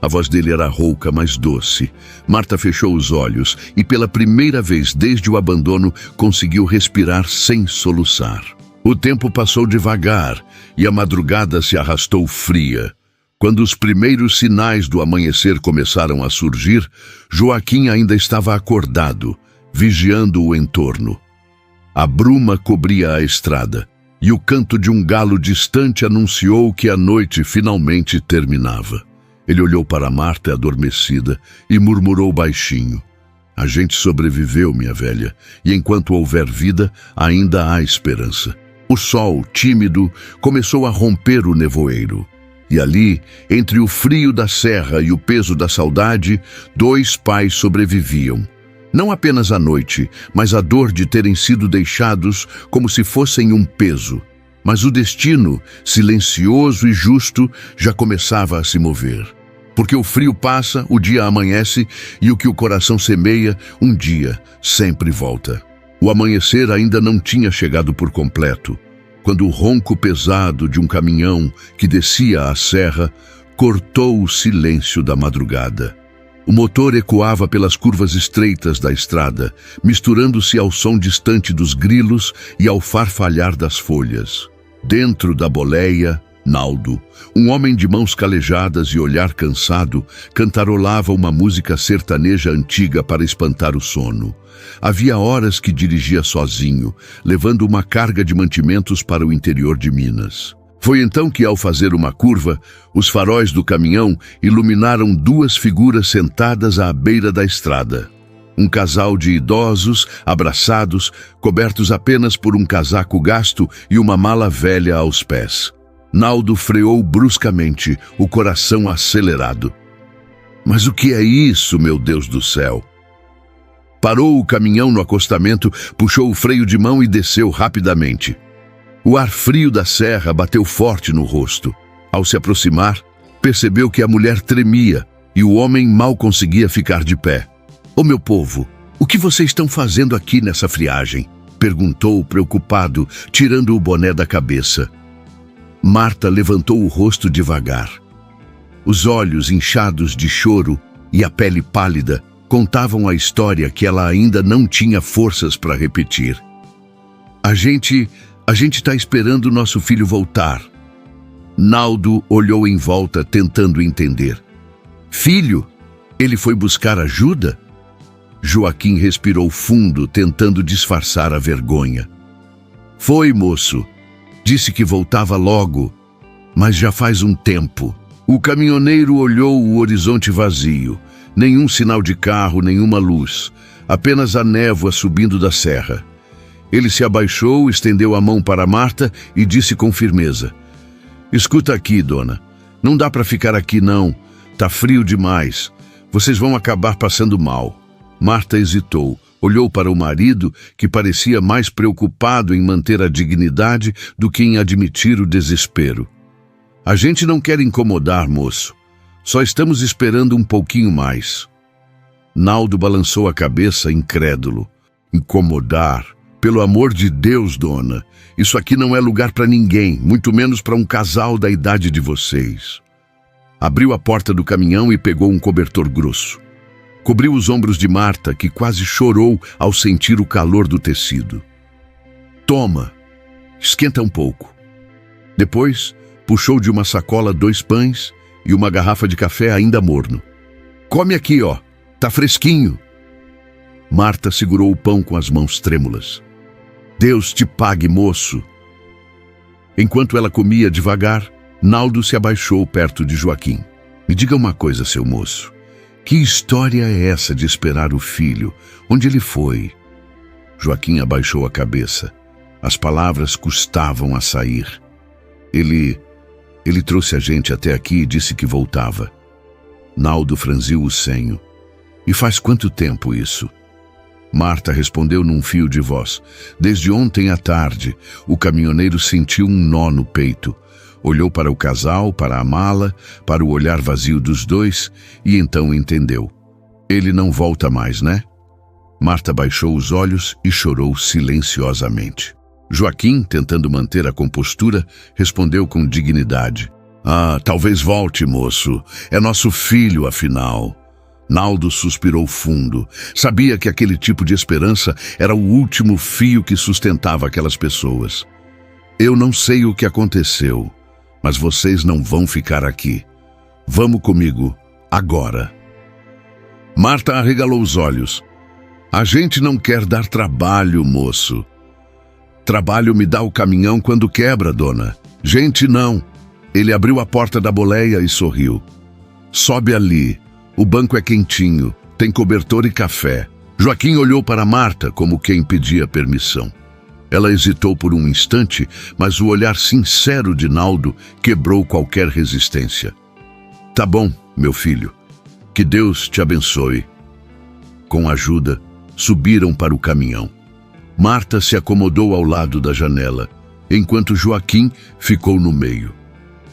A voz dele era rouca, mas doce. Marta fechou os olhos e pela primeira vez desde o abandono conseguiu respirar sem soluçar. O tempo passou devagar e a madrugada se arrastou fria. Quando os primeiros sinais do amanhecer começaram a surgir, Joaquim ainda estava acordado, vigiando o entorno. A bruma cobria a estrada, e o canto de um galo distante anunciou que a noite finalmente terminava. Ele olhou para Marta adormecida e murmurou baixinho. A gente sobreviveu, minha velha, e enquanto houver vida, ainda há esperança. O sol, tímido, começou a romper o nevoeiro. E ali, entre o frio da serra e o peso da saudade, dois pais sobreviviam. Não apenas a noite, mas a dor de terem sido deixados como se fossem um peso. Mas o destino, silencioso e justo, já começava a se mover. Porque o frio passa, o dia amanhece, e o que o coração semeia, um dia sempre volta. O amanhecer ainda não tinha chegado por completo, quando o ronco pesado de um caminhão que descia a serra cortou o silêncio da madrugada. O motor ecoava pelas curvas estreitas da estrada, misturando-se ao som distante dos grilos e ao farfalhar das folhas. Dentro da boleia, Naldo, um homem de mãos calejadas e olhar cansado, cantarolava uma música sertaneja antiga para espantar o sono. Havia horas que dirigia sozinho, levando uma carga de mantimentos para o interior de Minas. Foi então que, ao fazer uma curva, os faróis do caminhão iluminaram duas figuras sentadas à beira da estrada. Um casal de idosos, abraçados, cobertos apenas por um casaco gasto e uma mala velha aos pés. Naldo freou bruscamente, o coração acelerado. Mas o que é isso, meu Deus do céu? Parou o caminhão no acostamento, puxou o freio de mão e desceu rapidamente. O ar frio da serra bateu forte no rosto. Ao se aproximar, percebeu que a mulher tremia e o homem mal conseguia ficar de pé. "Ô meu povo, o que vocês estão fazendo aqui nessa friagem?" perguntou preocupado, tirando o boné da cabeça. Marta levantou o rosto devagar. Os olhos inchados de choro e a pele pálida contavam a história que ela ainda não tinha forças para repetir. A gente está esperando nosso filho voltar." Naldo olhou em volta tentando entender. "Filho? Ele foi buscar ajuda?" Joaquim respirou fundo, tentando disfarçar a vergonha. "Foi, moço. Disse que voltava logo, mas já faz um tempo." O caminhoneiro olhou o horizonte vazio. Nenhum sinal de carro, nenhuma luz. Apenas a névoa subindo da serra. Ele se abaixou, estendeu a mão para Marta e disse com firmeza: "Escuta aqui, dona. Não dá para ficar aqui, não. Tá frio demais. Vocês vão acabar passando mal." Marta hesitou, olhou para o marido, que parecia mais preocupado em manter a dignidade do que em admitir o desespero. "A gente não quer incomodar, moço. Só estamos esperando um pouquinho mais." Naldo balançou a cabeça, incrédulo. "Incomodar? Pelo amor de Deus, dona. Isso aqui não é lugar para ninguém, muito menos para um casal da idade de vocês." Abriu a porta do caminhão e pegou um cobertor grosso. Cobriu os ombros de Marta, que quase chorou ao sentir o calor do tecido. "Toma, esquenta um pouco." Depois, puxou de uma sacola 2 pães e uma garrafa de café ainda morno. "Come aqui, ó, tá fresquinho." Marta segurou o pão com as mãos trêmulas. "Deus te pague, moço." Enquanto ela comia devagar, Naldo se abaixou perto de Joaquim. "Me diga uma coisa, seu moço. Que história é essa de esperar o filho? Onde ele foi?" Joaquim abaixou a cabeça. As palavras custavam a sair. Ele trouxe a gente até aqui e disse que voltava." Naldo franziu o senho. "E faz quanto tempo isso?" Marta respondeu num fio de voz. "Desde ontem à tarde." O caminhoneiro sentiu um nó no peito. Olhou para o casal, para a mala, para o olhar vazio dos dois e então entendeu. "Ele não volta mais, né?" Marta baixou os olhos e chorou silenciosamente. Joaquim, tentando manter a compostura, respondeu com dignidade: "Ah, talvez volte, moço. É nosso filho, afinal." Naldo suspirou fundo. Sabia que aquele tipo de esperança era o último fio que sustentava aquelas pessoas. "Eu não sei o que aconteceu, mas vocês não vão ficar aqui. Vamos comigo, agora." Marta arregalou os olhos. "A gente não quer dar trabalho, moço." "Trabalho me dá o caminhão quando quebra, dona. Gente, não." Ele abriu a porta da boleia e sorriu. "Sobe ali. O banco é quentinho, tem cobertor e café." Joaquim olhou para Marta como quem pedia permissão. Ela hesitou por um instante, mas o olhar sincero de Naldo quebrou qualquer resistência. "Tá bom, meu filho. Que Deus te abençoe." Com ajuda, subiram para o caminhão. Marta se acomodou ao lado da janela, enquanto Joaquim ficou no meio.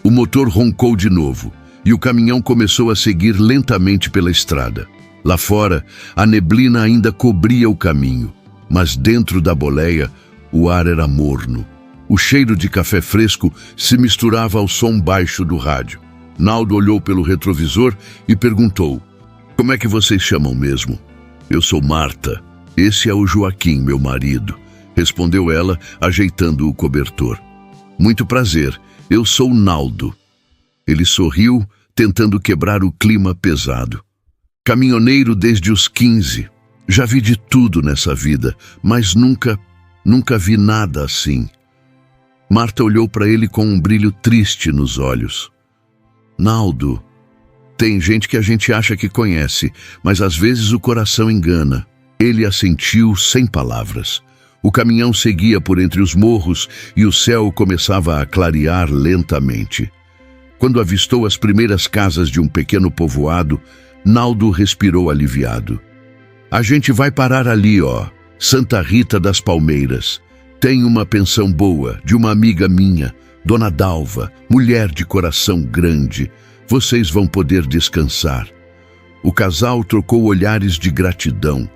O motor roncou de novo e o caminhão começou a seguir lentamente pela estrada. Lá fora, a neblina ainda cobria o caminho, mas dentro da boleia, o ar era morno. O cheiro de café fresco se misturava ao som baixo do rádio. Naldo olhou pelo retrovisor e perguntou: "Como é que vocês chamam mesmo?" "Eu sou Marta. Esse é o Joaquim, meu marido", respondeu ela, ajeitando o cobertor. "Muito prazer, eu sou Naldo." Ele sorriu, tentando quebrar o clima pesado. "Caminhoneiro desde os 15. Já vi de tudo nessa vida, mas nunca vi nada assim." Marta olhou para ele com um brilho triste nos olhos. "Naldo, tem gente que a gente acha que conhece, mas às vezes o coração engana." Ele assentiu sem palavras. O caminhão seguia por entre os morros e o céu começava a clarear lentamente. Quando avistou as primeiras casas de um pequeno povoado, Naldo respirou aliviado. "A gente vai parar ali, ó, Santa Rita das Palmeiras. Tenho uma pensão boa de uma amiga minha, Dona Dalva, mulher de coração grande. Vocês vão poder descansar." O casal trocou olhares de gratidão.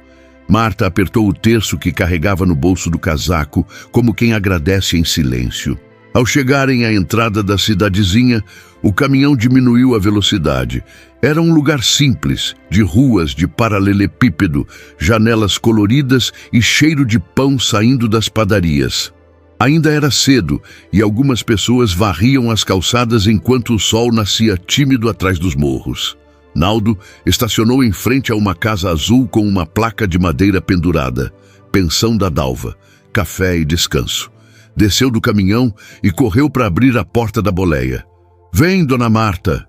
Marta apertou o terço que carregava no bolso do casaco, como quem agradece em silêncio. Ao chegarem à entrada da cidadezinha, o caminhão diminuiu a velocidade. Era um lugar simples, de ruas de paralelepípedo, janelas coloridas e cheiro de pão saindo das padarias. Ainda era cedo e algumas pessoas varriam as calçadas enquanto o sol nascia tímido atrás dos morros. Naldo estacionou em frente a uma casa azul com uma placa de madeira pendurada. Pensão da Dalva, café e descanso. Desceu do caminhão e correu para abrir a porta da boleia. "Vem, Dona Marta.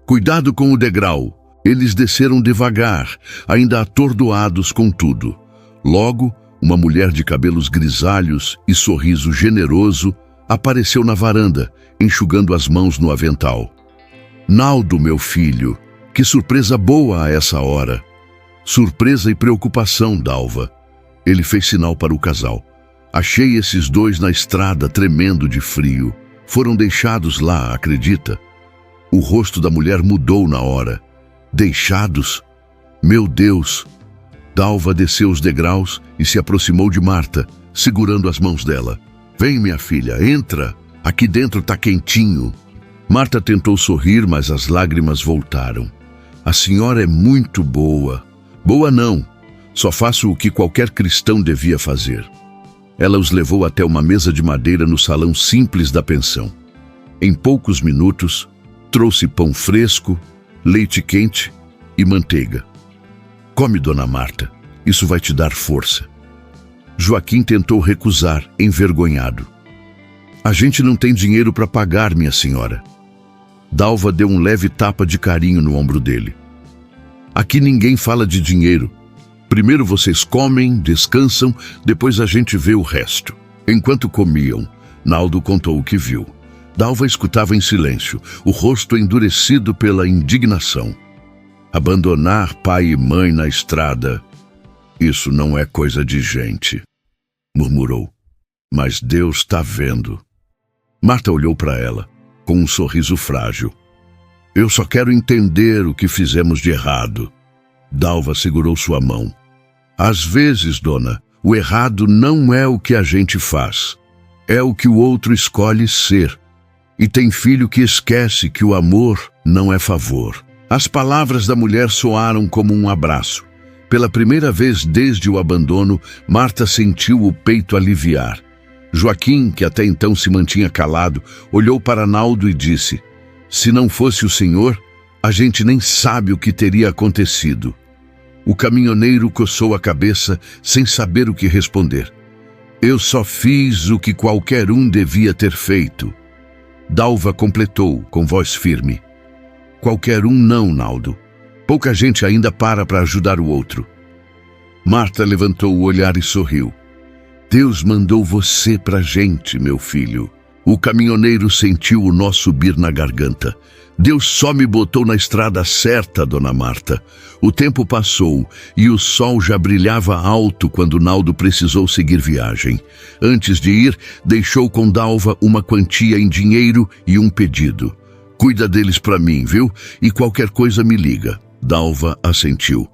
Cuidado com o degrau." Eles desceram devagar, ainda atordoados com tudo. Logo, uma mulher de cabelos grisalhos e sorriso generoso apareceu na varanda, enxugando as mãos no avental. "Naldo, meu filho, que surpresa boa a essa hora." "Surpresa e preocupação, Dalva." Ele fez sinal para o casal. "Achei esses dois na estrada tremendo de frio. Foram deixados lá, acredita?" O rosto da mulher mudou na hora. "Deixados? Meu Deus!" Dalva desceu os degraus e se aproximou de Marta, segurando as mãos dela. "Vem, minha filha, entra. Aqui dentro tá quentinho." Marta tentou sorrir, mas as lágrimas voltaram. "A senhora é muito boa." "Boa não. Só faço o que qualquer cristão devia fazer." Ela os levou até uma mesa de madeira no salão simples da pensão. Em poucos minutos, trouxe pão fresco, leite quente e manteiga. "Come, Dona Marta, isso vai te dar força." Joaquim tentou recusar, envergonhado. "A gente não tem dinheiro para pagar, minha senhora." Dalva deu um leve tapa de carinho no ombro dele. "Aqui ninguém fala de dinheiro. Primeiro vocês comem, descansam, depois a gente vê o resto." Enquanto comiam, Naldo contou o que viu. Dalva escutava em silêncio, o rosto endurecido pela indignação. "Abandonar pai e mãe na estrada, isso não é coisa de gente", murmurou. "Mas Deus está vendo." Marta olhou para ela, com um sorriso frágil. "Eu só quero entender o que fizemos de errado." Dalva segurou sua mão. "Às vezes, dona, o errado não é o que a gente faz. É o que o outro escolhe ser. E tem filho que esquece que o amor não é favor." As palavras da mulher soaram como um abraço. Pela primeira vez desde o abandono, Marta sentiu o peito aliviar. Joaquim, que até então se mantinha calado, olhou para Naldo e disse: "Se não fosse o senhor, a gente nem sabe o que teria acontecido." O caminhoneiro coçou a cabeça sem saber o que responder. "Eu só fiz o que qualquer um devia ter feito." Dalva completou com voz firme: "Qualquer um não, Naldo. Pouca gente ainda para ajudar o outro." Marta levantou o olhar e sorriu. "Deus mandou você pra gente, meu filho." O caminhoneiro sentiu o nó subir na garganta. "Deus só me botou na estrada certa, Dona Marta." O tempo passou e o sol já brilhava alto quando Naldo precisou seguir viagem. Antes de ir, deixou com Dalva uma quantia em dinheiro e um pedido. "Cuida deles para mim, viu? E qualquer coisa me liga." Dalva assentiu.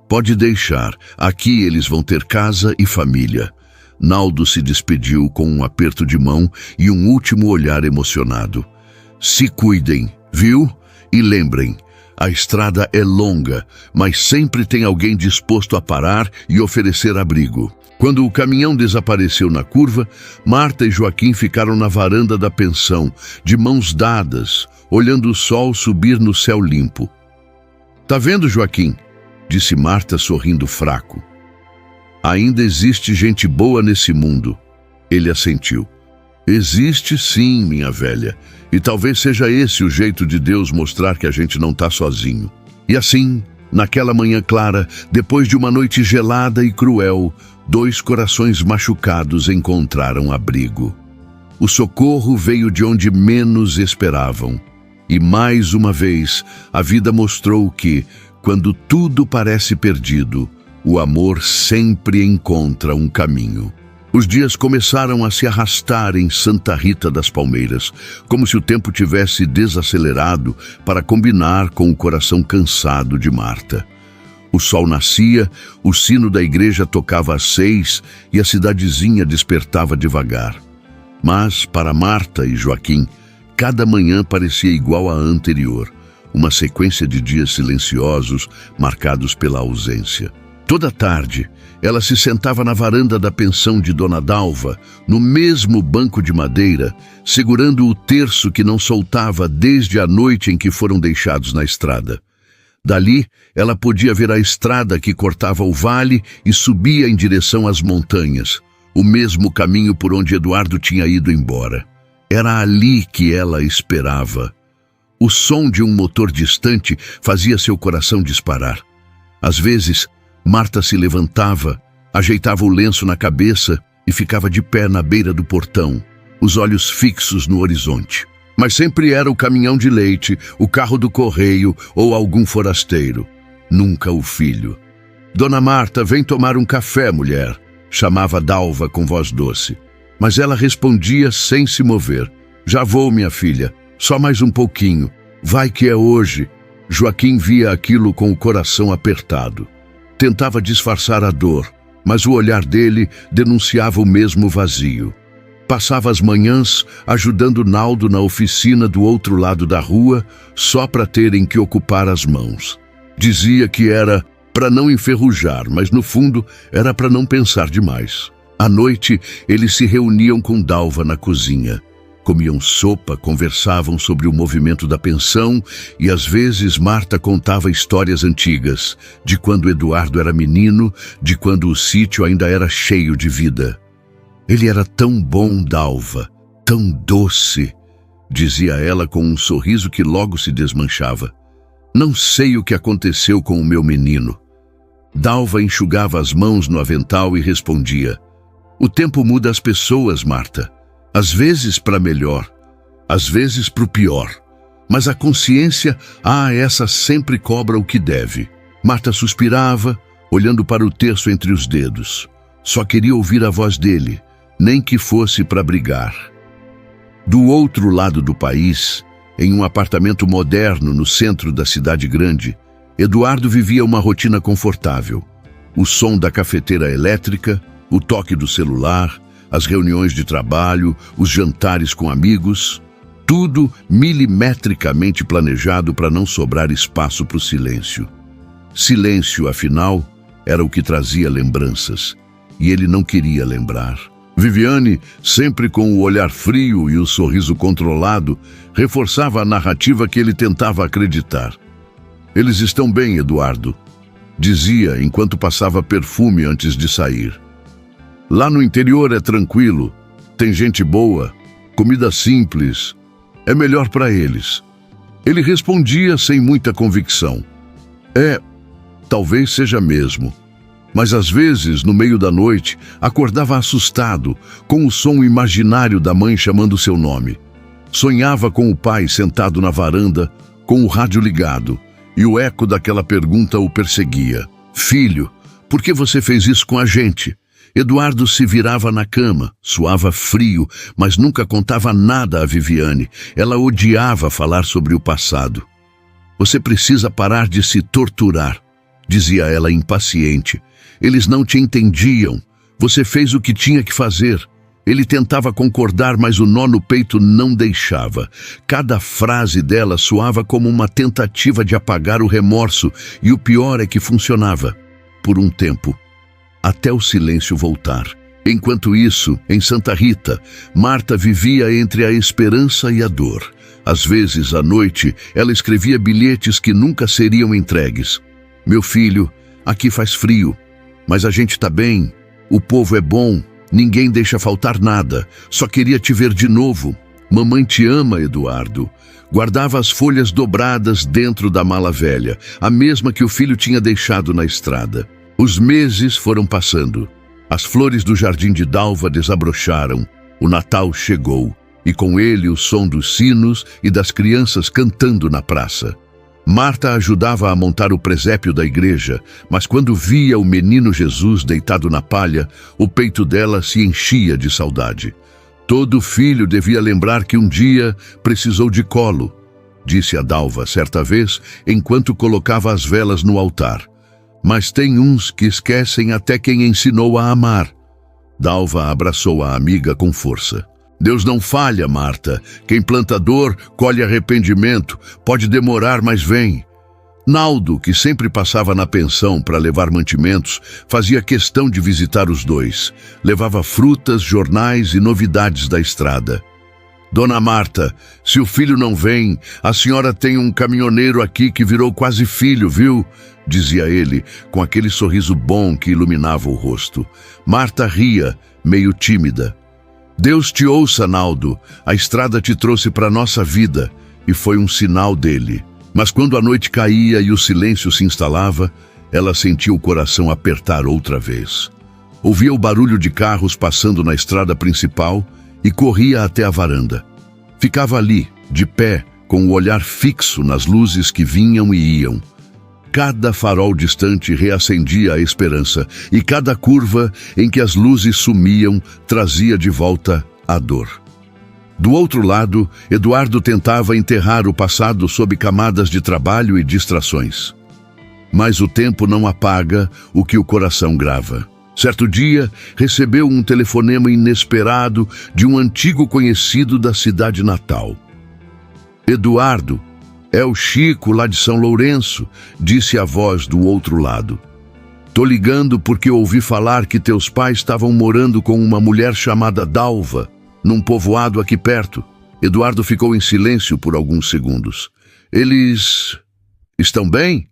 "Pode deixar. Aqui eles vão ter casa e família." Naldo se despediu com um aperto de mão e um último olhar emocionado. "Se cuidem, viu? E lembrem, a estrada é longa, mas sempre tem alguém disposto a parar e oferecer abrigo." Quando o caminhão desapareceu na curva, Marta e Joaquim ficaram na varanda da pensão, de mãos dadas, olhando o sol subir no céu limpo. "Tá vendo, Joaquim?" disse Marta sorrindo fraco. "Ainda existe gente boa nesse mundo." Ele assentiu. "Existe sim, minha velha. E talvez seja esse o jeito de Deus mostrar que a gente não está sozinho." E assim, naquela manhã clara, depois de uma noite gelada e cruel, dois corações machucados encontraram abrigo. O socorro veio de onde menos esperavam. E mais uma vez, a vida mostrou que, quando tudo parece perdido, o amor sempre encontra um caminho. Os dias começaram a se arrastar em Santa Rita das Palmeiras, como se o tempo tivesse desacelerado para combinar com o coração cansado de Marta. O sol nascia, o sino da igreja tocava às 6 e a cidadezinha despertava devagar. Mas, para Marta e Joaquim, cada manhã parecia igual à anterior, uma sequência de dias silenciosos marcados pela ausência. Toda tarde, ela se sentava na varanda da pensão de Dona Dalva, no mesmo banco de madeira, segurando o terço que não soltava desde a noite em que foram deixados na estrada. Dali, ela podia ver a estrada que cortava o vale e subia em direção às montanhas, o mesmo caminho por onde Eduardo tinha ido embora. Era ali que ela esperava. O som de um motor distante fazia seu coração disparar. Às vezes, Marta se levantava, ajeitava o lenço na cabeça e ficava de pé na beira do portão, os olhos fixos no horizonte. Mas sempre era o caminhão de leite, o carro do correio ou algum forasteiro. Nunca o filho. Dona Marta, vem tomar um café, mulher, chamava Dalva com voz doce. Mas ela respondia sem se mover. Já vou, minha filha, só mais um pouquinho. Vai que é hoje. Joaquim via aquilo com o coração apertado. Tentava disfarçar a dor, mas o olhar dele denunciava o mesmo vazio. Passava as manhãs ajudando Naldo na oficina do outro lado da rua, só para terem que ocupar as mãos. Dizia que era para não enferrujar, mas no fundo era para não pensar demais. À noite, eles se reuniam com Dalva na cozinha. Comiam sopa, conversavam sobre o movimento da pensão e às vezes Marta contava histórias antigas, de quando Eduardo era menino, de quando o sítio ainda era cheio de vida. Ele era tão bom, Dalva, tão doce, dizia ela com um sorriso que logo se desmanchava. Não sei o que aconteceu com o meu menino. Dalva enxugava as mãos no avental e respondia: o tempo muda as pessoas, Marta. Às vezes para melhor, às vezes para o pior. Mas a consciência, essa sempre cobra o que deve. Marta suspirava, olhando para o terço entre os dedos. Só queria ouvir a voz dele, nem que fosse para brigar. Do outro lado do país, em um apartamento moderno no centro da cidade grande, Eduardo vivia uma rotina confortável. O som da cafeteira elétrica, o toque do celular, as reuniões de trabalho, os jantares com amigos, tudo milimetricamente planejado para não sobrar espaço para o silêncio. Silêncio, afinal, era o que trazia lembranças, e ele não queria lembrar. Viviane, sempre com o olhar frio e o sorriso controlado, reforçava a narrativa que ele tentava acreditar. Eles estão bem, Eduardo, dizia enquanto passava perfume antes de sair. Lá no interior é tranquilo, tem gente boa, comida simples, é melhor para eles. Ele respondia sem muita convicção. Talvez seja mesmo. Mas às vezes, no meio da noite, acordava assustado, com o som imaginário da mãe chamando seu nome. Sonhava com o pai sentado na varanda, com o rádio ligado, e o eco daquela pergunta o perseguia. Filho, por que você fez isso com a gente? Eduardo se virava na cama, suava frio, mas nunca contava nada a Viviane. Ela odiava falar sobre o passado. Você precisa parar de se torturar, dizia ela impaciente. Eles não te entendiam. Você fez o que tinha que fazer. Ele tentava concordar, mas o nó no peito não deixava. Cada frase dela soava como uma tentativa de apagar o remorso, e o pior é que funcionava. Por um tempo, até o silêncio voltar. Enquanto isso, em Santa Rita, Marta vivia entre a esperança e a dor. Às vezes, à noite, ela escrevia bilhetes que nunca seriam entregues. Meu filho, aqui faz frio, mas a gente tá bem, o povo é bom, ninguém deixa faltar nada, só queria te ver de novo. Mamãe te ama, Eduardo. Guardava as folhas dobradas dentro da mala velha, a mesma que o filho tinha deixado na estrada. Os meses foram passando. As flores do jardim de Dalva desabrocharam. O Natal chegou, e com ele o som dos sinos e das crianças cantando na praça. Marta ajudava a montar o presépio da igreja, mas quando via o menino Jesus deitado na palha, o peito dela se enchia de saudade. Todo filho devia lembrar que um dia precisou de colo, disse a Dalva certa vez, enquanto colocava as velas no altar. Mas tem uns que esquecem até quem ensinou a amar. Dalva abraçou a amiga com força. Deus não falha, Marta. Quem planta dor, colhe arrependimento. Pode demorar, mas vem. Naldo, que sempre passava na pensão para levar mantimentos, fazia questão de visitar os dois. Levava frutas, jornais e novidades da estrada. Dona Marta, se o filho não vem, a senhora tem um caminhoneiro aqui que virou quase filho, viu? Dizia ele, com aquele sorriso bom que iluminava o rosto. Marta ria, meio tímida. Deus te ouça, Naldo. A estrada te trouxe para a nossa vida, e foi um sinal dele. Mas quando a noite caía e o silêncio se instalava, ela sentia o coração apertar outra vez. Ouvia o barulho de carros passando na estrada principal e corria até a varanda. Ficava ali, de pé, com o olhar fixo nas luzes que vinham e iam. Cada farol distante reacendia a esperança, e cada curva em que as luzes sumiam trazia de volta a dor. Do outro lado, Eduardo tentava enterrar o passado sob camadas de trabalho e distrações. Mas o tempo não apaga o que o coração grava. Certo dia, recebeu um telefonema inesperado de um antigo conhecido da cidade natal. Eduardo, é o Chico lá de São Lourenço, disse a voz do outro lado. Tô ligando porque ouvi falar que teus pais estavam morando com uma mulher chamada Dalva, num povoado aqui perto. Eduardo ficou em silêncio por alguns segundos. Eles estão bem?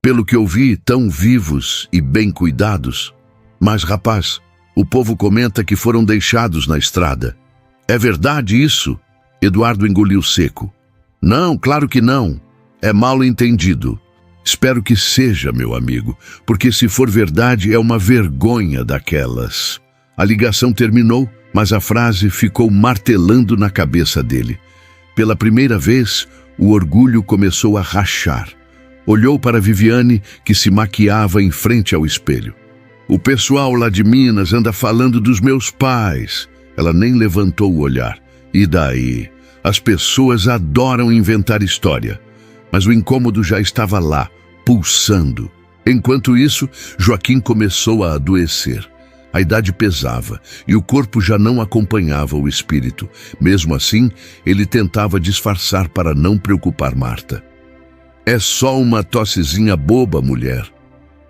Pelo que ouvi, tão vivos e bem cuidados. Mas, rapaz, o povo comenta que foram deixados na estrada. É verdade isso? Eduardo engoliu seco. Não, claro que não. É mal entendido. Espero que seja, meu amigo, porque se for verdade é uma vergonha daquelas. A ligação terminou, mas a frase ficou martelando na cabeça dele. Pela primeira vez, o orgulho começou a rachar. Olhou para Viviane, que se maquiava em frente ao espelho. O pessoal lá de Minas anda falando dos meus pais. Ela nem levantou o olhar. E daí? As pessoas adoram inventar história. Mas o incômodo já estava lá, pulsando. Enquanto isso, Joaquim começou a adoecer. A idade pesava e o corpo já não acompanhava o espírito. Mesmo assim, ele tentava disfarçar para não preocupar Marta. É só uma tossezinha boba, mulher,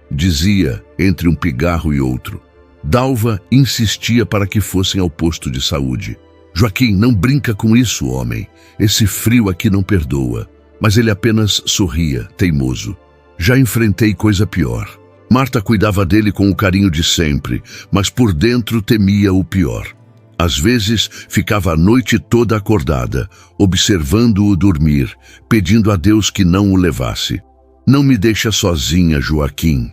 dizia entre um pigarro e outro. Dalva insistia para que fossem ao posto de saúde. Joaquim, não brinca com isso, homem. Esse frio aqui não perdoa. Mas ele apenas sorria, teimoso. Já enfrentei coisa pior. Marta cuidava dele com o carinho de sempre, mas por dentro temia o pior. Às vezes, ficava a noite toda acordada, observando-o dormir, pedindo a Deus que não o levasse. Não me deixa sozinha, Joaquim.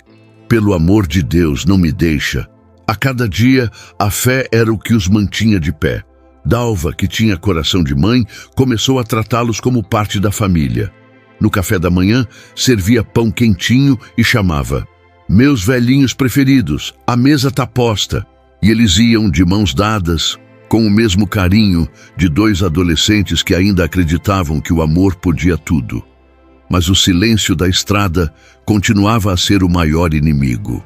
Pelo amor de Deus, não me deixa. A cada dia, a fé era o que os mantinha de pé. Dalva, que tinha coração de mãe, começou a tratá-los como parte da família. No café da manhã, servia pão quentinho e chamava: meus velhinhos preferidos, a mesa tá posta. E eles iam de mãos dadas, com o mesmo carinho de dois adolescentes que ainda acreditavam que o amor podia tudo. Mas o silêncio da estrada continuava a ser o maior inimigo.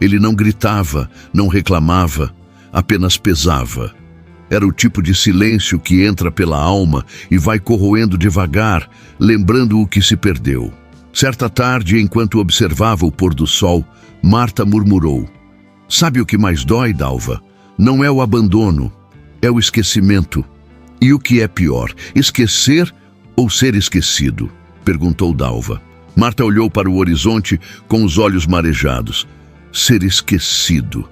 Ele não gritava, não reclamava, apenas pesava. Era o tipo de silêncio que entra pela alma e vai corroendo devagar, lembrando o que se perdeu. Certa tarde, enquanto observava o pôr do sol, Marta murmurou: sabe o que mais dói, Dalva? Não é o abandono, é o esquecimento. E o que é pior, esquecer ou ser esquecido? Perguntou Dalva. Marta olhou para o horizonte com os olhos marejados. Ser esquecido.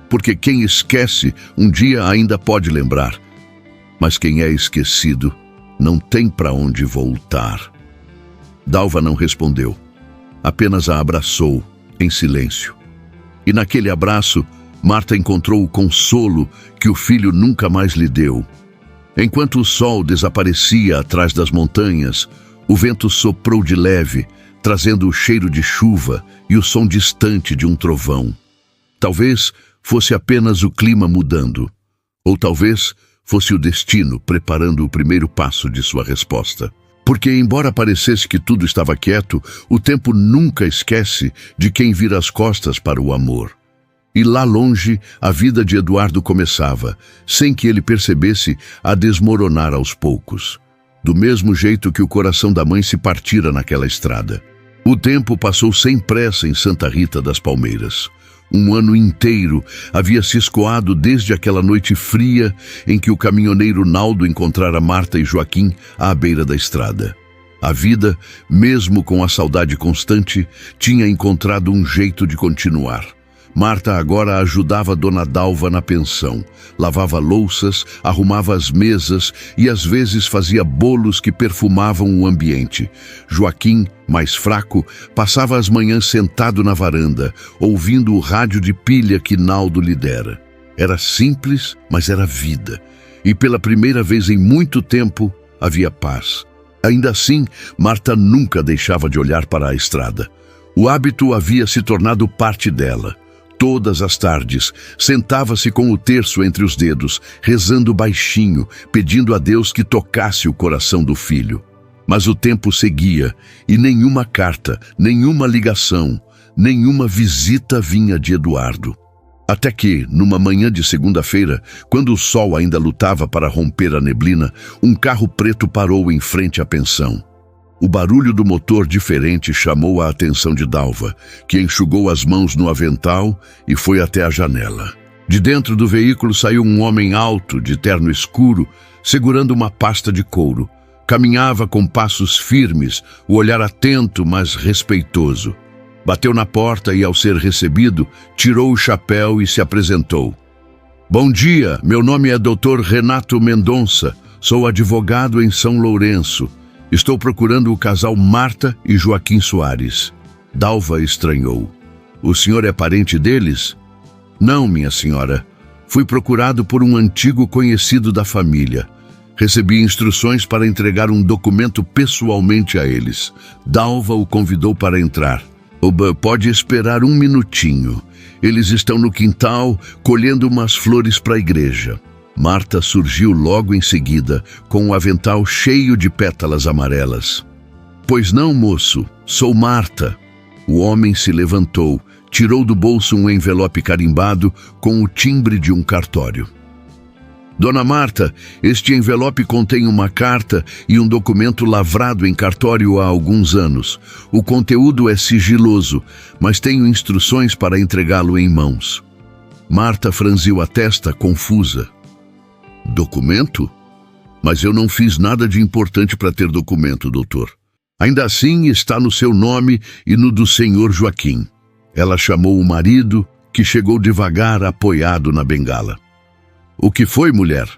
Porque quem esquece, um dia ainda pode lembrar. Mas quem é esquecido, não tem para onde voltar. Dalva não respondeu. Apenas a abraçou, em silêncio. E naquele abraço, Marta encontrou o consolo que o filho nunca mais lhe deu. Enquanto o sol desaparecia atrás das montanhas, O vento soprou de leve, trazendo o cheiro de chuva e o som distante de um trovão. Talvez fosse apenas o clima mudando, ou talvez fosse o destino preparando o primeiro passo de sua resposta. Porque, embora parecesse que tudo estava quieto, o tempo nunca esquece de quem vira as costas para o amor. E lá longe, a vida de Eduardo começava, sem que ele percebesse, a desmoronar aos poucos. Do mesmo jeito que o coração da mãe se partira naquela estrada. O tempo passou sem pressa em Santa Rita das Palmeiras. Um ano inteiro havia se escoado desde aquela noite fria em que o caminhoneiro Naldo encontrara Marta e Joaquim à beira da estrada. A vida, mesmo com a saudade constante, tinha encontrado um jeito de continuar. Marta agora ajudava Dona Dalva na pensão, lavava louças, arrumava as mesas e às vezes fazia bolos que perfumavam o ambiente. Joaquim, mais fraco, passava as manhãs sentado na varanda, ouvindo o rádio de pilha que Naldo lhe dera. Era simples, mas era vida. E pela primeira vez em muito tempo, havia paz. Ainda assim, Marta nunca deixava de olhar para a estrada. O hábito havia se tornado parte dela. Todas as tardes, sentava-se com o terço entre os dedos, rezando baixinho, pedindo a Deus que tocasse o coração do filho. Mas o tempo seguia, e nenhuma carta, nenhuma ligação, nenhuma visita vinha de Eduardo. Até que, numa manhã de segunda-feira, quando o sol ainda lutava para romper a neblina, um carro preto parou em frente à pensão. O barulho do motor diferente chamou a atenção de Dalva, que enxugou as mãos no avental e foi até a janela. De dentro do veículo saiu um homem alto, de terno escuro, segurando uma pasta de couro. Caminhava com passos firmes, o olhar atento, mas respeitoso. Bateu na porta e, ao ser recebido, tirou o chapéu e se apresentou. Bom dia, meu nome é Dr. Renato Mendonça, sou advogado em São Lourenço. Estou procurando o casal Marta e Joaquim Soares. Dalva estranhou. O senhor é parente deles? Não, minha senhora. Fui procurado por um antigo conhecido da família. Recebi instruções para entregar um documento pessoalmente a eles. Dalva o convidou para entrar. Oba, pode esperar um minutinho. Eles estão no quintal, colhendo umas flores para a igreja. Marta surgiu logo em seguida, com um avental cheio de pétalas amarelas. Pois não, moço, sou Marta. O homem se levantou, tirou do bolso um envelope carimbado com o timbre de um cartório. Dona Marta, este envelope contém uma carta e um documento lavrado em cartório há alguns anos. O conteúdo é sigiloso, mas tenho instruções para entregá-lo em mãos. Marta franziu a testa, confusa. Documento? Mas eu não fiz nada de importante para ter documento, doutor. Ainda assim, está no seu nome e no do senhor Joaquim. Ela chamou o marido, que chegou devagar, apoiado na bengala. O que foi, mulher?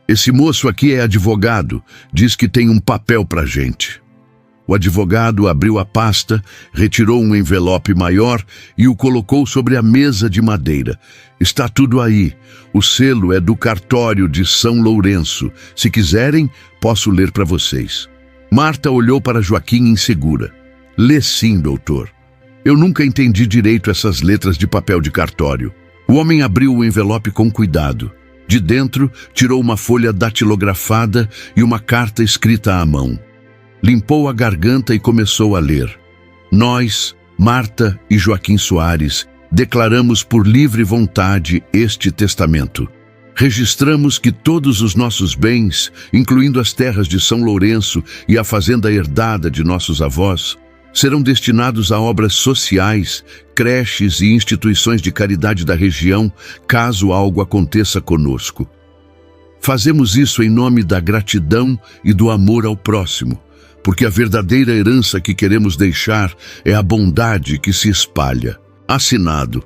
Esse moço aqui é advogado, diz que tem um papel pra gente. O advogado abriu a pasta, retirou um envelope maior e o colocou sobre a mesa de madeira. Está tudo aí. O selo é do cartório de São Lourenço. Se quiserem, posso ler para vocês. Marta olhou para Joaquim insegura. Lê sim, doutor. Eu nunca entendi direito essas letras de papel de cartório. O homem abriu o envelope com cuidado. De dentro, tirou uma folha datilografada e uma carta escrita à mão. Limpou a garganta e começou a ler. Nós, Marta e Joaquim Soares, declaramos por livre vontade este testamento. Registramos que todos os nossos bens, incluindo as terras de São Lourenço e a fazenda herdada de nossos avós, serão destinados a obras sociais, creches e instituições de caridade da região, caso algo aconteça conosco. Fazemos isso em nome da gratidão e do amor ao próximo, porque a verdadeira herança que queremos deixar é a bondade que se espalha. Assinado,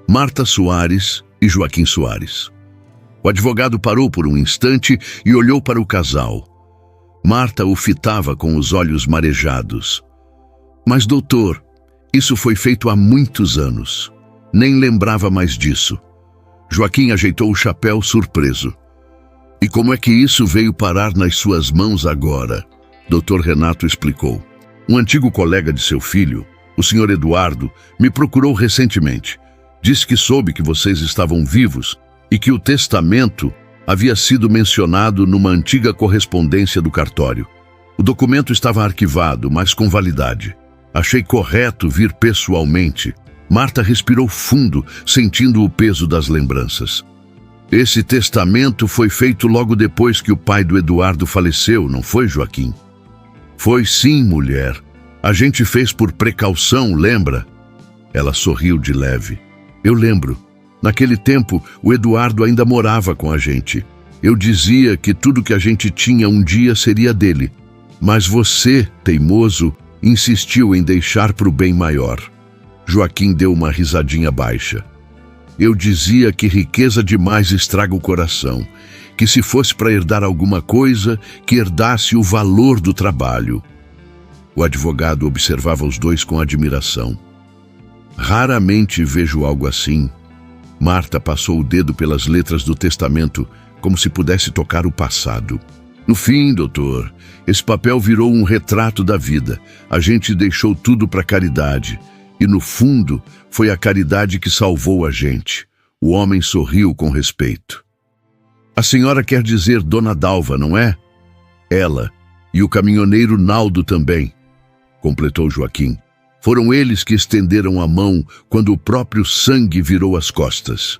Marta Soares e Joaquim Soares. O advogado parou por um instante e olhou para o casal. Marta o fitava com os olhos marejados. Mas, doutor, isso foi feito há muitos anos. Nem lembrava mais disso. Joaquim ajeitou o chapéu surpreso. E como é que isso veio parar nas suas mãos agora? Dr. Renato explicou. Um antigo colega de seu filho, o Sr. Eduardo, me procurou recentemente. Disse que soube que vocês estavam vivos e que o testamento havia sido mencionado numa antiga correspondência do cartório. O documento estava arquivado, mas com validade. Achei correto vir pessoalmente. Marta respirou fundo, sentindo o peso das lembranças. Esse testamento foi feito logo depois que o pai do Eduardo faleceu, não foi, Joaquim? Foi sim, mulher. A gente fez por precaução, lembra? Ela sorriu de leve. Eu lembro. Naquele tempo, o Eduardo ainda morava com a gente. Eu dizia que tudo que a gente tinha um dia seria dele. Mas você, teimoso, insistiu em deixar para o bem maior. Joaquim deu uma risadinha baixa. Eu dizia que riqueza demais estraga o coração, que se fosse para herdar alguma coisa, que herdasse o valor do trabalho. O advogado observava os dois com admiração. Raramente vejo algo assim. Marta passou o dedo pelas letras do testamento, como se pudesse tocar o passado. No fim, doutor, esse papel virou um retrato da vida. A gente deixou tudo para caridade. E no fundo, foi a caridade que salvou a gente. O homem sorriu com respeito. A senhora quer dizer Dona Dalva, não é? Ela e o caminhoneiro Naldo também, completou Joaquim. Foram eles que estenderam a mão quando o próprio sangue virou as costas.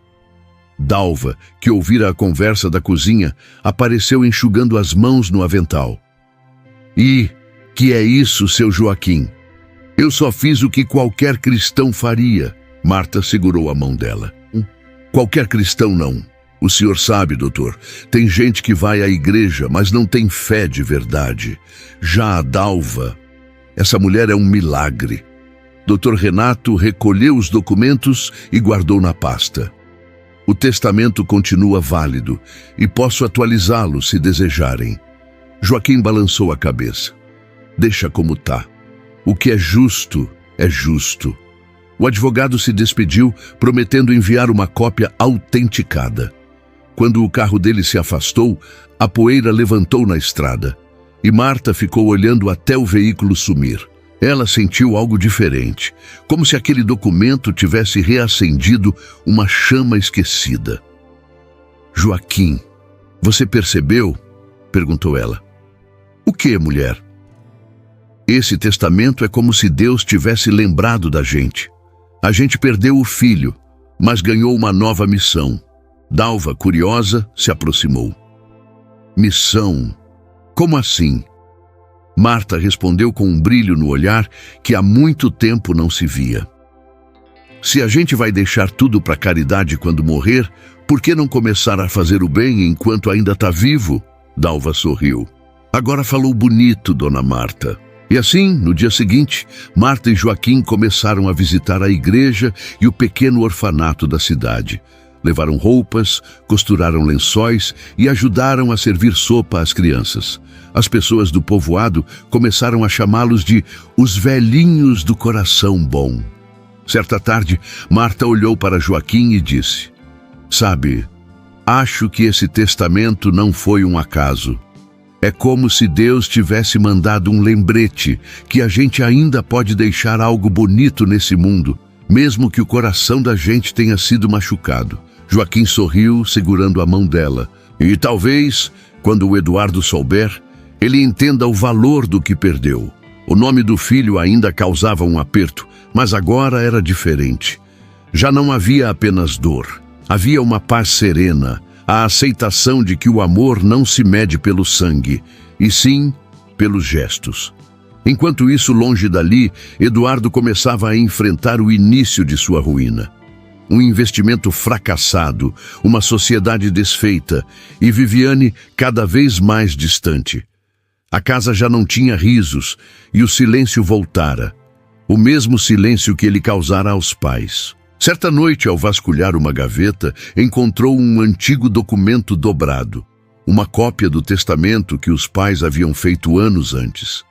Dalva, que ouvira a conversa da cozinha, apareceu enxugando as mãos no avental. E que é isso, seu Joaquim? Eu só fiz o que qualquer cristão faria. Marta segurou a mão dela. Qualquer cristão não. O senhor sabe, doutor, tem gente que vai à igreja, mas não tem fé de verdade. Já a Dalva, essa mulher é um milagre. Dr. Renato recolheu os documentos e guardou na pasta. O testamento continua válido e posso atualizá-lo se desejarem. Joaquim balançou a cabeça. Deixa como tá. O que é justo, é justo. O advogado se despediu, prometendo enviar uma cópia autenticada. Quando o carro dele se afastou, a poeira levantou na estrada e Marta ficou olhando até o veículo sumir. Ela sentiu algo diferente, como se aquele documento tivesse reacendido uma chama esquecida. Joaquim, você percebeu? Perguntou ela. O que, mulher? Esse testamento é como se Deus tivesse lembrado da gente. A gente perdeu o filho, mas ganhou uma nova missão. Dalva, curiosa, se aproximou. Missão? Como assim? Marta respondeu com um brilho no olhar que há muito tempo não se via. Se a gente vai deixar tudo para caridade quando morrer, por que não começar a fazer o bem enquanto ainda está vivo? Dalva sorriu. Agora falou bonito, dona Marta. E assim, no dia seguinte, Marta e Joaquim começaram a visitar a igreja e o pequeno orfanato da cidade. Levaram roupas, costuraram lençóis e ajudaram a servir sopa às crianças. As pessoas do povoado começaram a chamá-los de os velhinhos do coração bom. Certa tarde, Marta olhou para Joaquim e disse: Sabe, acho que esse testamento não foi um acaso. É como se Deus tivesse mandado um lembrete que a gente ainda pode deixar algo bonito nesse mundo, mesmo que o coração da gente tenha sido machucado. Joaquim sorriu, segurando a mão dela. E talvez, quando o Eduardo souber, ele entenda o valor do que perdeu. O nome do filho ainda causava um aperto, mas agora era diferente. Já não havia apenas dor. Havia uma paz serena, a aceitação de que o amor não se mede pelo sangue, e sim pelos gestos. Enquanto isso, longe dali, Eduardo começava a enfrentar o início de sua ruína. Um investimento fracassado, uma sociedade desfeita e Viviane cada vez mais distante. A casa já não tinha risos e o silêncio voltara, o mesmo silêncio que ele causara aos pais. Certa noite, ao vasculhar uma gaveta, encontrou um antigo documento dobrado, uma cópia do testamento que os pais haviam feito anos antes.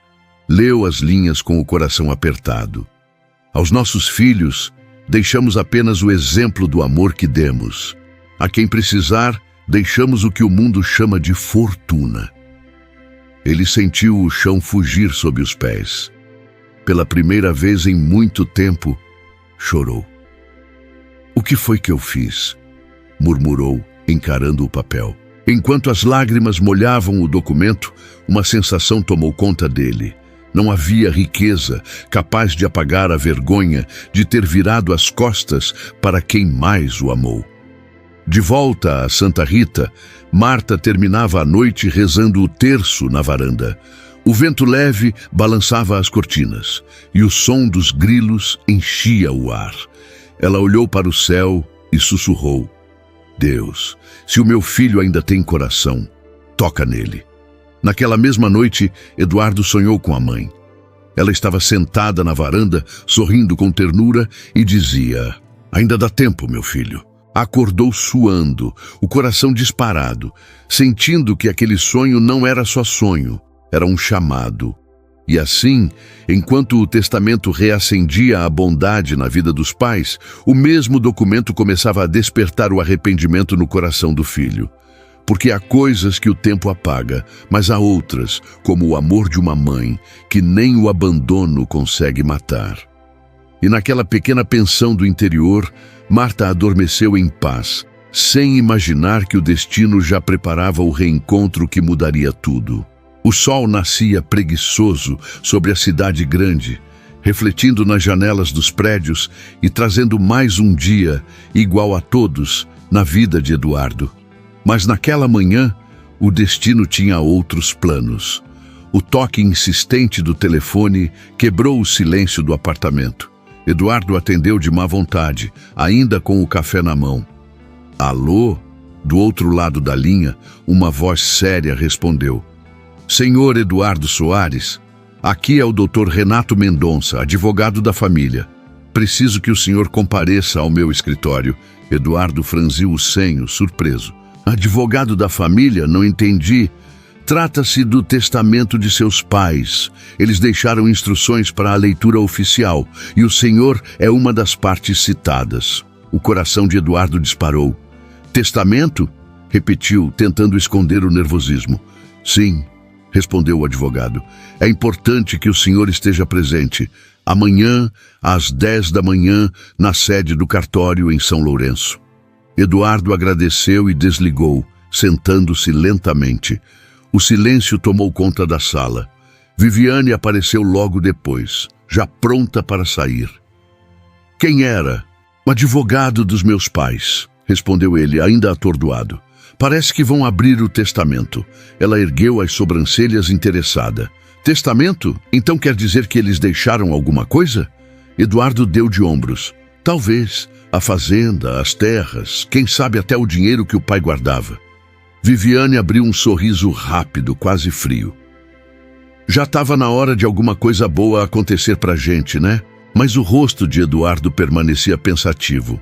Leu as linhas com o coração apertado. Aos nossos filhos, deixamos apenas o exemplo do amor que demos. A quem precisar, deixamos o que o mundo chama de fortuna. Ele sentiu o chão fugir sob os pés. Pela primeira vez em muito tempo, chorou. "O que foi que eu fiz?" murmurou, encarando o papel. Enquanto as lágrimas molhavam o documento, uma sensação tomou conta dele. Não havia riqueza capaz de apagar a vergonha de ter virado as costas para quem mais o amou. De volta a Santa Rita, Marta terminava a noite rezando o terço na varanda. O vento leve balançava as cortinas e o som dos grilos enchia o ar. Ela olhou para o céu e sussurrou: "Deus, se o meu filho ainda tem coração, toca nele." Naquela mesma noite, Eduardo sonhou com a mãe. Ela estava sentada na varanda, sorrindo com ternura e dizia: "Ainda dá tempo, meu filho." Acordou suando, o coração disparado, sentindo que aquele sonho não era só sonho, era um chamado. E assim, enquanto o testamento reacendia a bondade na vida dos pais, o mesmo documento começava a despertar o arrependimento no coração do filho. Porque há coisas que o tempo apaga, mas há outras, como o amor de uma mãe, que nem o abandono consegue matar. E naquela pequena pensão do interior, Marta adormeceu em paz, sem imaginar que o destino já preparava o reencontro que mudaria tudo. O sol nascia preguiçoso sobre a cidade grande, refletindo nas janelas dos prédios e trazendo mais um dia, igual a todos, na vida de Eduardo. Mas naquela manhã, o destino tinha outros planos. O toque insistente do telefone quebrou o silêncio do apartamento. Eduardo atendeu de má vontade, ainda com o café na mão. "Alô?" Do outro lado da linha, uma voz séria respondeu: "Senhor Eduardo Soares, aqui é o Dr. Renato Mendonça, advogado da família. Preciso que o senhor compareça ao meu escritório." Eduardo franziu o senho, surpreso. "Advogado da família? Não entendi." "Trata-se do testamento de seus pais. Eles deixaram instruções para a leitura oficial e o senhor é uma das partes citadas." O coração de Eduardo disparou. "Testamento?" repetiu, tentando esconder o nervosismo. "Sim," respondeu o advogado. "É importante que o senhor esteja presente. Amanhã, às 10 da manhã, na sede do cartório em São Lourenço." Eduardo agradeceu e desligou, sentando-se lentamente. O silêncio tomou conta da sala. Viviane apareceu logo depois, já pronta para sair. "Quem era?" "O advogado dos meus pais," respondeu ele, ainda atordoado. "Parece que vão abrir o testamento." Ela ergueu as sobrancelhas interessada. "Testamento? Então quer dizer que eles deixaram alguma coisa?" Eduardo deu de ombros. "Talvez. A fazenda, as terras, quem sabe até o dinheiro que o pai guardava." Viviane abriu um sorriso rápido, quase frio. "Já estava na hora de alguma coisa boa acontecer pra gente, né?" Mas o rosto de Eduardo permanecia pensativo.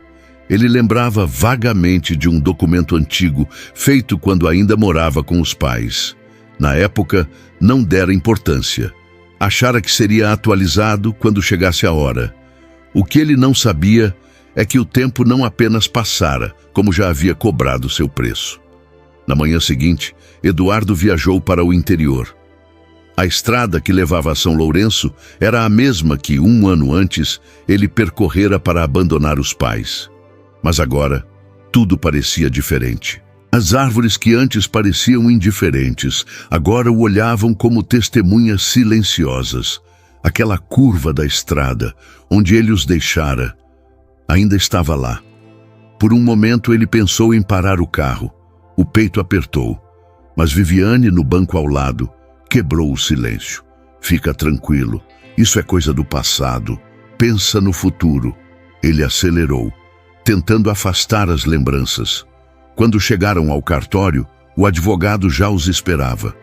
Ele lembrava vagamente de um documento antigo, feito quando ainda morava com os pais. Na época, não dera importância. Achara que seria atualizado quando chegasse a hora. O que ele não sabia é que o tempo não apenas passara, como já havia cobrado seu preço. Na manhã seguinte, Eduardo viajou para o interior. A estrada que levava a São Lourenço era a mesma que, 1 ano antes, ele percorrera para abandonar os pais. Mas agora, tudo parecia diferente. As árvores que antes pareciam indiferentes, agora o olhavam como testemunhas silenciosas. Aquela curva da estrada, onde ele os deixara, ainda estava lá. Por um momento ele pensou em parar o carro. O peito apertou, mas Viviane, no banco ao lado, quebrou o silêncio. "Fica tranquilo, isso é coisa do passado. Pensa no futuro." Ele acelerou, tentando afastar as lembranças. Quando chegaram ao cartório, o advogado já os esperava.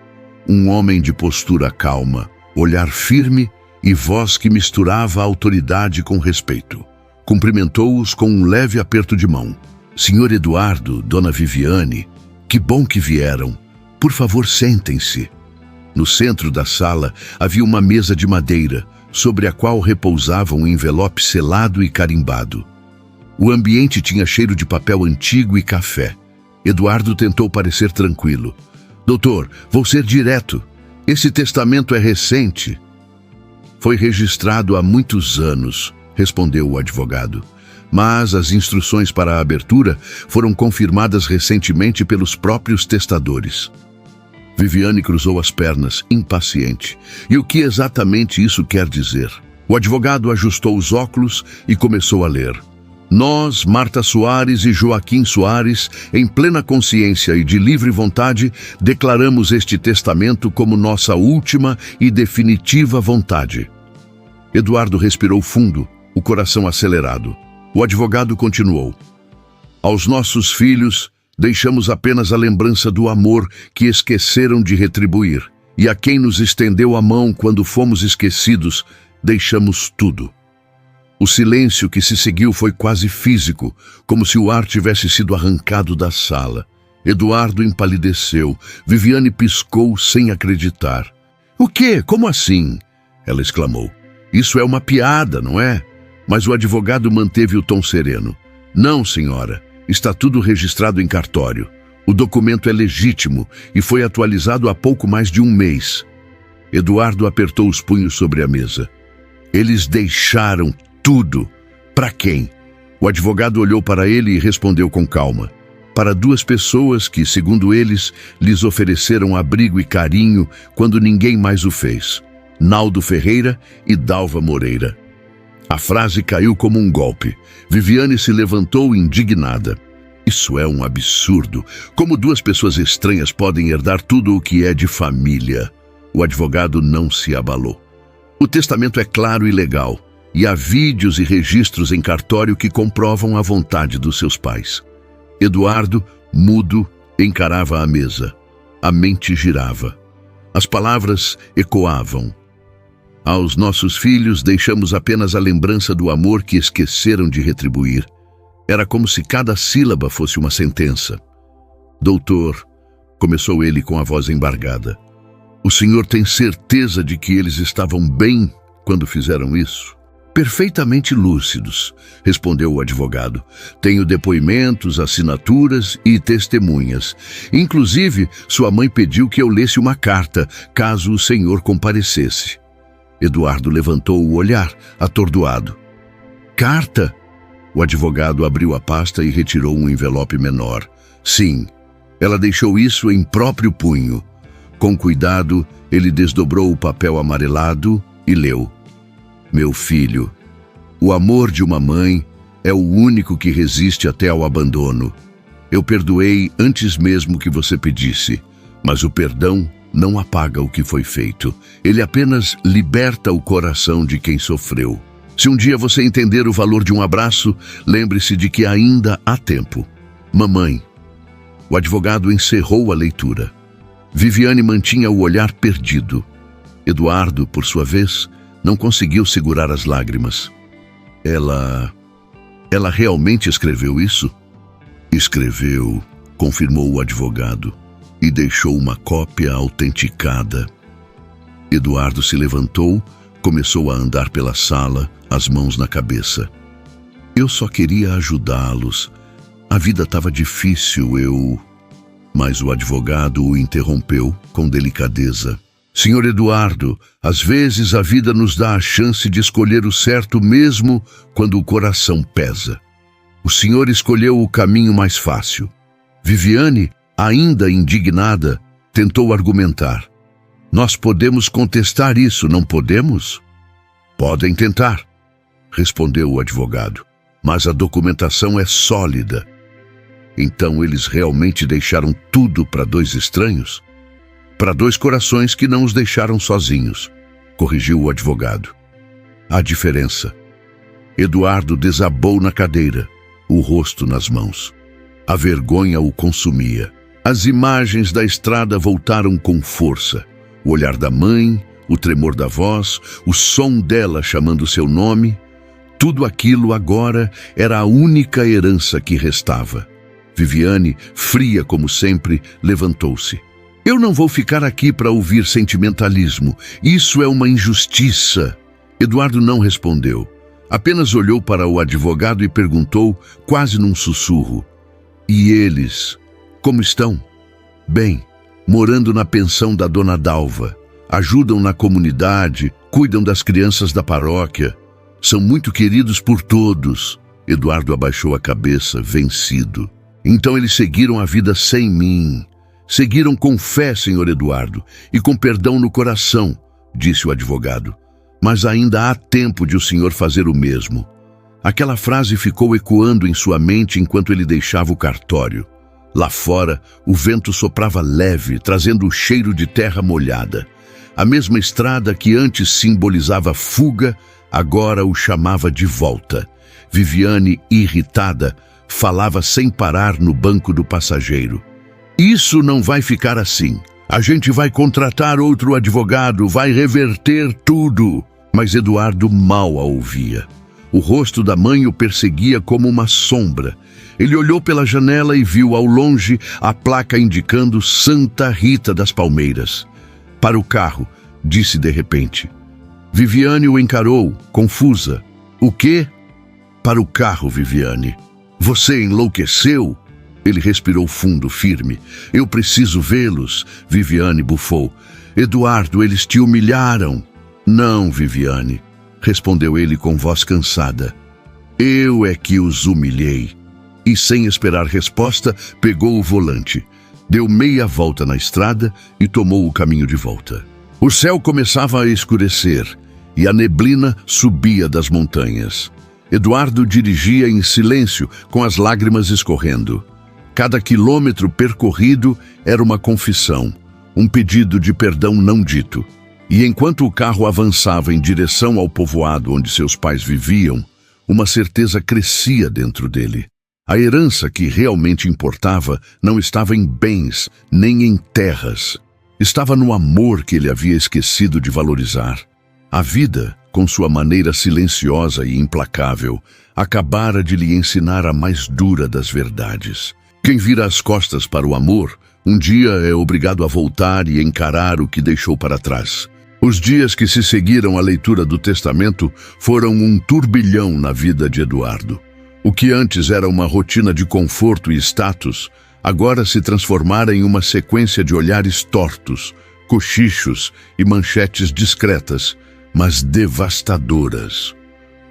Um homem de postura calma, olhar firme e voz que misturava a autoridade com respeito. Cumprimentou-os com um leve aperto de mão. "Senhor Eduardo, Dona Viviane, que bom que vieram. Por favor, sentem-se." No centro da sala havia uma mesa de madeira, sobre a qual repousava um envelope selado e carimbado. O ambiente tinha cheiro de papel antigo e café. Eduardo tentou parecer tranquilo. "Doutor, vou ser direto." Esse testamento é recente. Foi registrado há muitos anos, respondeu o advogado. Mas as instruções para a abertura foram confirmadas recentemente pelos próprios testadores. Viviane cruzou as pernas, impaciente. E o que exatamente isso quer dizer? O advogado ajustou os óculos e começou a ler. Nós, Marta Soares e Joaquim Soares, em plena consciência e de livre vontade, declaramos este testamento como nossa última e definitiva vontade. Eduardo respirou fundo, o coração acelerado. O advogado continuou. Aos nossos filhos, deixamos apenas a lembrança do amor que esqueceram de retribuir. E a quem nos estendeu a mão quando fomos esquecidos, deixamos tudo. O silêncio que se seguiu foi quase físico, como se o ar tivesse sido arrancado da sala. Eduardo empalideceu. Viviane piscou sem acreditar. O quê? Como assim? Ela exclamou. Isso é uma piada, não é? Mas o advogado manteve o tom sereno. Não, senhora. Está tudo registrado em cartório. O documento é legítimo e foi atualizado há pouco mais de um mês. Eduardo apertou os punhos sobre a mesa. Eles deixaram tudo. Para quem? O advogado olhou para ele e respondeu com calma. Para duas pessoas que, segundo eles, lhes ofereceram abrigo e carinho quando ninguém mais o fez. Naldo Ferreira e Dalva Moreira. A frase caiu como um golpe. Viviane se levantou indignada. Isso é um absurdo. Como duas pessoas estranhas podem herdar tudo o que é de família? O advogado não se abalou. O testamento é claro e legal, e há vídeos e registros em cartório que comprovam a vontade dos seus pais. Eduardo, mudo, encarava a mesa. A mente girava. As palavras ecoavam. Aos nossos filhos deixamos apenas a lembrança do amor que esqueceram de retribuir. Era como se cada sílaba fosse uma sentença. Doutor, começou ele com a voz embargada, o senhor tem certeza de que eles estavam bem quando fizeram isso? Perfeitamente lúcidos, respondeu o advogado. Tenho depoimentos, assinaturas e testemunhas. Inclusive, sua mãe pediu que eu lesse uma carta, caso o senhor comparecesse. Eduardo levantou o olhar, atordoado. Carta? O advogado abriu a pasta e retirou um envelope menor. Sim, ela deixou isso em próprio punho. Com cuidado, ele desdobrou o papel amarelado e leu. Meu filho, o amor de uma mãe é o único que resiste até ao abandono. Eu perdoei antes mesmo que você pedisse, mas o perdão não apaga o que foi feito. Ele apenas liberta o coração de quem sofreu. Se um dia você entender o valor de um abraço, lembre-se de que ainda há tempo. Mamãe. O advogado encerrou a leitura. Viviane mantinha o olhar perdido. Eduardo, por sua vez, não conseguiu segurar as lágrimas. Ela realmente escreveu isso? Escreveu, confirmou o advogado, e deixou uma cópia autenticada. Eduardo se levantou, começou a andar pela sala, as mãos na cabeça. Eu só queria ajudá-los. A vida estava difícil, Mas o advogado o interrompeu com delicadeza. Senhor Eduardo, às vezes a vida nos dá a chance de escolher o certo mesmo quando o coração pesa. O senhor escolheu o caminho mais fácil. Viviane, ainda indignada, tentou argumentar. Nós podemos contestar isso, não podemos? Podem tentar, respondeu o advogado, mas a documentação é sólida. Então eles realmente deixaram tudo para dois estranhos? Para dois corações que não os deixaram sozinhos, corrigiu o advogado. Há diferença. Eduardo desabou na cadeira, o rosto nas mãos. A vergonha o consumia. As imagens da estrada voltaram com força. O olhar da mãe, o tremor da voz, o som dela chamando seu nome. Tudo aquilo agora era a única herança que restava. Viviane, fria como sempre, levantou-se. Eu não vou ficar aqui para ouvir sentimentalismo. Isso é uma injustiça. Eduardo não respondeu. Apenas olhou para o advogado e perguntou, quase num sussurro. E eles, como estão? Bem, morando na pensão da dona Dalva. ajudam na comunidade, cuidam das crianças da paróquia. São muito queridos por todos. Eduardo abaixou a cabeça, vencido. Então eles seguiram a vida sem mim. Seguiram com fé, senhor Eduardo, e com perdão no coração, disse o advogado. Mas ainda há tempo de o senhor fazer o mesmo. Aquela frase ficou ecoando em sua mente enquanto ele deixava o cartório. Lá fora, o vento soprava leve, trazendo o cheiro de terra molhada. A mesma estrada que antes simbolizava fuga, agora o chamava de volta. Viviane, irritada, falava sem parar no banco do passageiro. Isso não vai ficar assim. A gente vai contratar outro advogado, vai reverter tudo. Mas Eduardo mal a ouvia. O rosto da mãe o perseguia como uma sombra. Ele olhou pela janela e viu ao longe a placa indicando Santa Rita das Palmeiras. Para o carro, disse de repente. Viviane o encarou, confusa. O quê? Para o carro, Viviane. Você enlouqueceu? Ele respirou fundo, firme. Eu preciso vê-los, Viviane bufou. Eduardo, eles te humilharam. Não, Viviane, respondeu ele com voz cansada. Eu é que os humilhei. E sem esperar resposta, pegou o volante. Deu meia volta na estrada e tomou o caminho de volta. O céu começava a escurecer e a neblina subia das montanhas. Eduardo dirigia em silêncio, com as lágrimas escorrendo. Cada quilômetro percorrido era uma confissão, um pedido de perdão não dito. E enquanto o carro avançava em direção ao povoado onde seus pais viviam, uma certeza crescia dentro dele. A herança que realmente importava não estava em bens, nem em terras. Estava no amor que ele havia esquecido de valorizar. A vida, com sua maneira silenciosa e implacável, acabara de lhe ensinar a mais dura das verdades. Quem vira as costas para o amor, um dia é obrigado a voltar e encarar o que deixou para trás. Os dias que se seguiram à leitura do testamento foram um turbilhão na vida de Eduardo. O que antes era uma rotina de conforto e status, agora se transformara em uma sequência de olhares tortos, cochichos e manchetes discretas, mas devastadoras.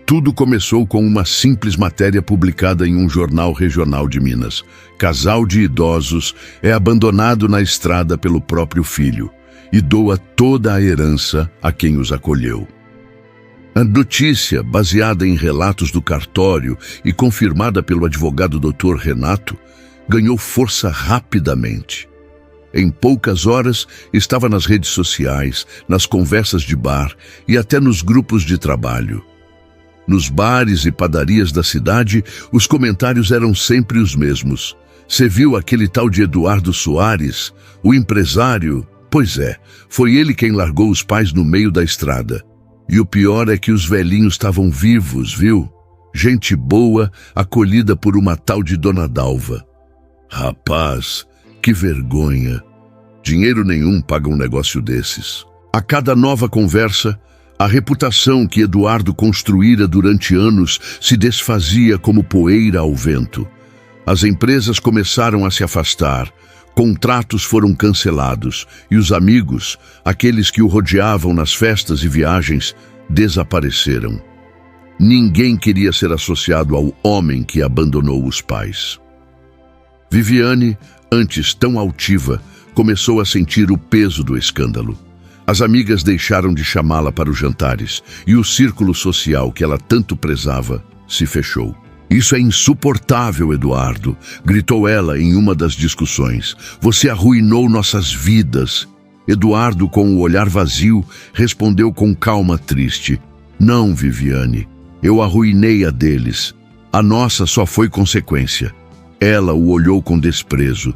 Tudo começou com uma simples matéria publicada em um jornal regional de Minas. Casal de idosos é abandonado na estrada pelo próprio filho e doa toda a herança a quem os acolheu. A notícia, baseada em relatos do cartório e confirmada pelo advogado Dr. Renato, ganhou força rapidamente. Em poucas horas, estava nas redes sociais, nas conversas de bar e até nos grupos de trabalho. Nos bares e padarias da cidade, os comentários eram sempre os mesmos. Você viu aquele tal de Eduardo Soares, o empresário? Pois é, foi ele quem largou os pais no meio da estrada. E o pior é que os velhinhos estavam vivos, viu? Gente boa, acolhida por uma tal de Dona Dalva. Rapaz, que vergonha. Dinheiro nenhum paga um negócio desses. A cada nova conversa, a reputação que Eduardo construíra durante anos se desfazia como poeira ao vento. As empresas começaram a se afastar, contratos foram cancelados e os amigos, aqueles que o rodeavam nas festas e viagens, desapareceram. Ninguém queria ser associado ao homem que abandonou os pais. Viviane, antes tão altiva, começou a sentir o peso do escândalo. As amigas deixaram de chamá-la para os jantares e o círculo social que ela tanto prezava se fechou. Isso é insuportável, Eduardo, gritou ela em uma das discussões. Você arruinou nossas vidas. Eduardo, com o olhar vazio, respondeu com calma triste. Não, Viviane, eu arruinei a deles. A nossa só foi consequência. Ela o olhou com desprezo.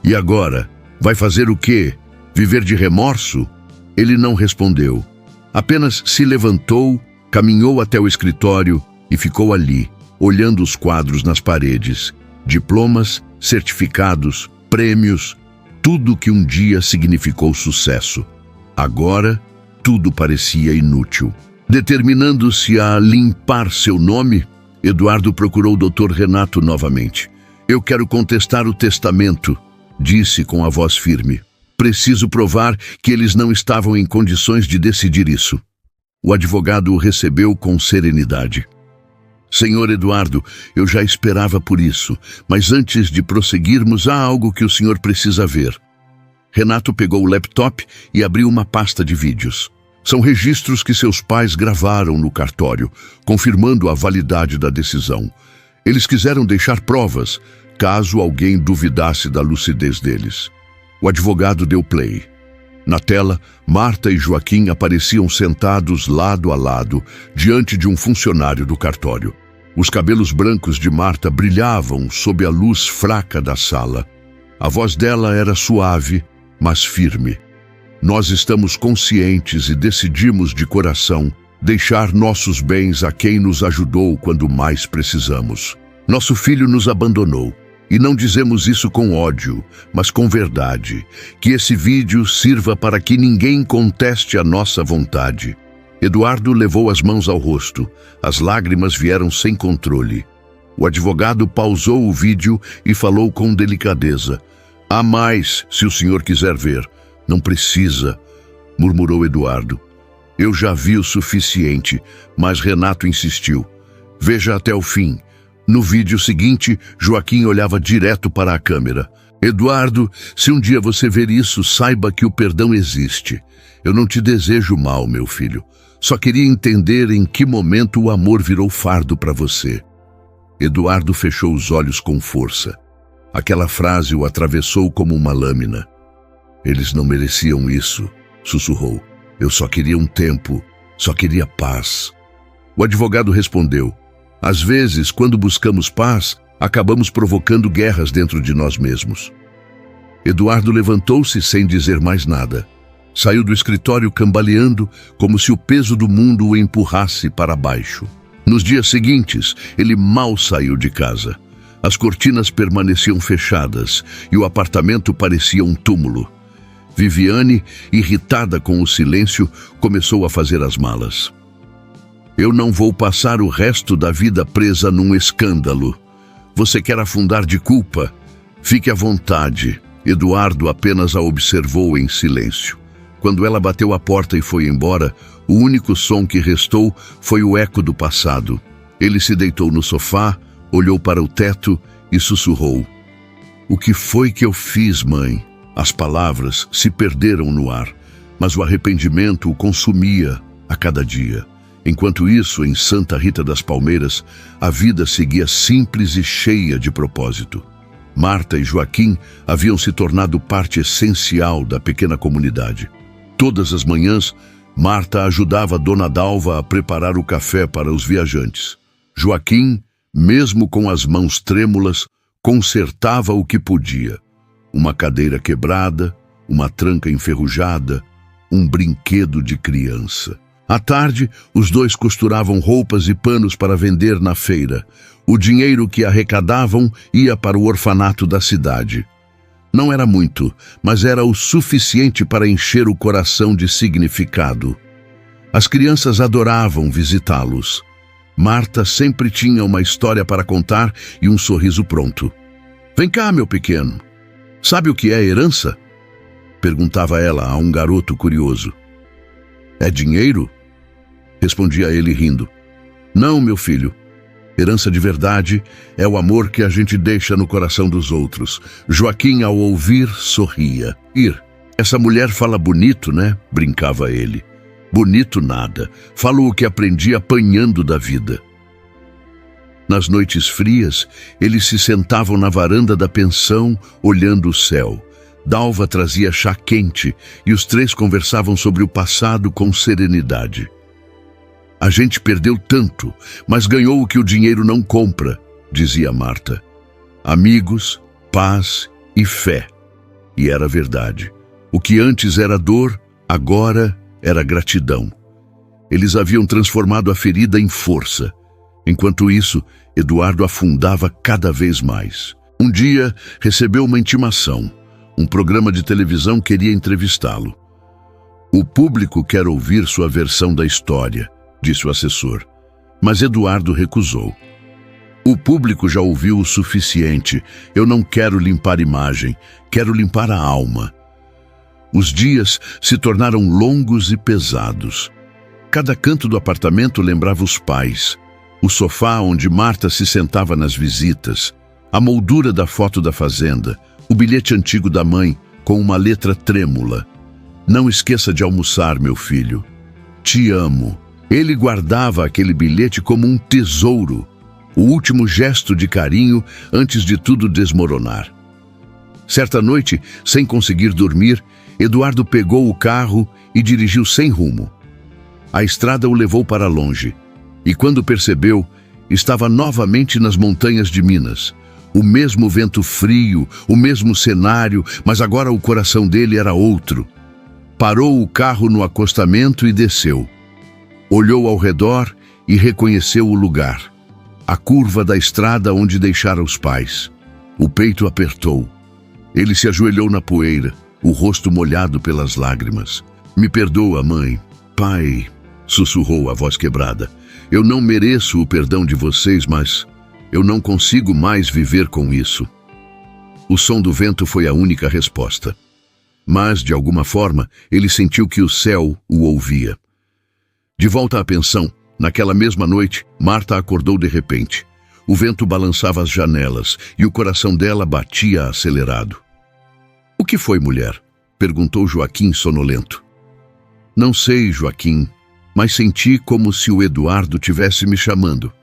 E agora, vai fazer o quê? Viver de remorso? Ele não respondeu. Apenas se levantou, caminhou até o escritório e ficou ali, olhando os quadros nas paredes. Diplomas, certificados, prêmios, tudo que um dia significou sucesso. Agora, tudo parecia inútil. Determinando-se a limpar seu nome, Eduardo procurou o Dr. Renato novamente. Eu quero contestar o testamento, disse com a voz firme. Preciso provar que eles não estavam em condições de decidir isso. O advogado o recebeu com serenidade. Senhor Eduardo, eu já esperava por isso, mas antes de prosseguirmos, há algo que o senhor precisa ver. Renato pegou o laptop e abriu uma pasta de vídeos. São registros que seus pais gravaram no cartório, confirmando a validade da decisão. Eles quiseram deixar provas, caso alguém duvidasse da lucidez deles. O advogado deu play. Na tela, Marta e Joaquim apareciam sentados lado a lado, diante de um funcionário do cartório. Os cabelos brancos de Marta brilhavam sob a luz fraca da sala. A voz dela era suave, mas firme. Nós estamos conscientes e decidimos de coração deixar nossos bens a quem nos ajudou quando mais precisamos. Nosso filho nos abandonou. E não dizemos isso com ódio, mas com verdade. Que esse vídeo sirva para que ninguém conteste a nossa vontade. Eduardo levou as mãos ao rosto. As lágrimas vieram sem controle. O advogado pausou o vídeo e falou com delicadeza. Há mais, se o senhor quiser ver. Não precisa, murmurou Eduardo. Eu já vi o suficiente, mas Renato insistiu. Veja até o fim. No vídeo seguinte, Joaquim olhava direto para a câmera. Eduardo, se um dia você ver isso, saiba que o perdão existe. Eu não te desejo mal, meu filho. Só queria entender em que momento o amor virou fardo para você. Eduardo fechou os olhos com força. Aquela frase o atravessou como uma lâmina. Eles não mereciam isso, sussurrou. Eu só queria um tempo, só queria paz. O advogado respondeu. Às vezes, quando buscamos paz, acabamos provocando guerras dentro de nós mesmos. Eduardo levantou-se sem dizer mais nada. Saiu do escritório cambaleando, como se o peso do mundo o empurrasse para baixo. Nos dias seguintes, ele mal saiu de casa. As cortinas permaneciam fechadas e o apartamento parecia um túmulo. Viviane, irritada com o silêncio, começou a fazer as malas. Eu não vou passar o resto da vida presa num escândalo. Você quer afundar de culpa? Fique à vontade. Eduardo apenas a observou em silêncio. Quando ela bateu a porta e foi embora, o único som que restou foi o eco do passado. Ele se deitou no sofá, olhou para o teto e sussurrou. O que foi que eu fiz, mãe? As palavras se perderam no ar, mas o arrependimento o consumia a cada dia. Enquanto isso, em Santa Rita das Palmeiras, a vida seguia simples e cheia de propósito. Marta e Joaquim haviam se tornado parte essencial da pequena comunidade. Todas as manhãs, Marta ajudava Dona Dalva a preparar o café para os viajantes. Joaquim, mesmo com as mãos trêmulas, consertava o que podia. Uma cadeira quebrada, uma tranca enferrujada, um brinquedo de criança. À tarde, os dois costuravam roupas e panos para vender na feira. O dinheiro que arrecadavam ia para o orfanato da cidade. Não era muito, mas era o suficiente para encher o coração de significado. As crianças adoravam visitá-los. Marta sempre tinha uma história para contar e um sorriso pronto. Vem cá, meu pequeno. Sabe o que é herança? Perguntava ela a um garoto curioso. É dinheiro? Respondia ele rindo. Não, meu filho. Herança de verdade é o amor que a gente deixa no coração dos outros. Joaquim, ao ouvir, sorria. Essa mulher fala bonito, né? Brincava ele. Bonito nada. Falo o que aprendi apanhando da vida. Nas noites frias, eles se sentavam na varanda da pensão, olhando o céu. Dalva trazia chá quente e os três conversavam sobre o passado com serenidade. A gente perdeu tanto, mas ganhou o que o dinheiro não compra, dizia Marta. Amigos, paz e fé. E era verdade. O que antes era dor, agora era gratidão. Eles haviam transformado a ferida em força. Enquanto isso, Eduardo afundava cada vez mais. Um dia, recebeu uma intimação. Um programa de televisão queria entrevistá-lo. O público quer ouvir sua versão da história, disse o assessor. Mas Eduardo recusou. O público já ouviu o suficiente. Eu não quero limpar imagem, quero limpar a alma. Os dias se tornaram longos e pesados. Cada canto do apartamento lembrava os pais. O sofá onde Marta se sentava nas visitas, a moldura da foto da fazenda, o bilhete antigo da mãe com uma letra trêmula. Não esqueça de almoçar, meu filho. Te amo. Ele guardava aquele bilhete como um tesouro, o último gesto de carinho antes de tudo desmoronar. Certa noite, sem conseguir dormir, Eduardo pegou o carro e dirigiu sem rumo. A estrada o levou para longe, e quando percebeu, estava novamente nas montanhas de Minas. O mesmo vento frio, o mesmo cenário, mas agora o coração dele era outro. Parou o carro no acostamento e desceu. Olhou ao redor e reconheceu o lugar. A curva da estrada onde deixara os pais. O peito apertou. Ele se ajoelhou na poeira, o rosto molhado pelas lágrimas. Me perdoa, mãe. Pai, sussurrou a voz quebrada. Eu não mereço o perdão de vocês, mas eu não consigo mais viver com isso. O som do vento foi a única resposta. Mas, de alguma forma, ele sentiu que o céu o ouvia. De volta à pensão, naquela mesma noite, Marta acordou de repente. O vento balançava as janelas e o coração dela batia acelerado. O que foi, mulher? Perguntou Joaquim sonolento. Não sei, Joaquim, mas senti como se o Eduardo tivesse me chamando.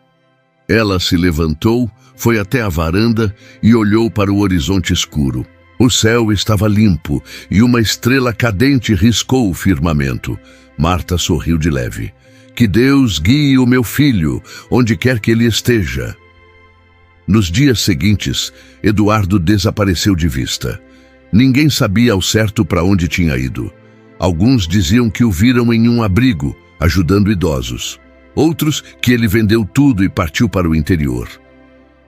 Ela se levantou, foi até a varanda e olhou para o horizonte escuro. O céu estava limpo e uma estrela cadente riscou o firmamento. Marta sorriu de leve. Que Deus guie o meu filho, onde quer que ele esteja. Nos dias seguintes, Eduardo desapareceu de vista. Ninguém sabia ao certo para onde tinha ido. Alguns diziam que o viram em um abrigo, ajudando idosos. Outros que ele vendeu tudo e partiu para o interior.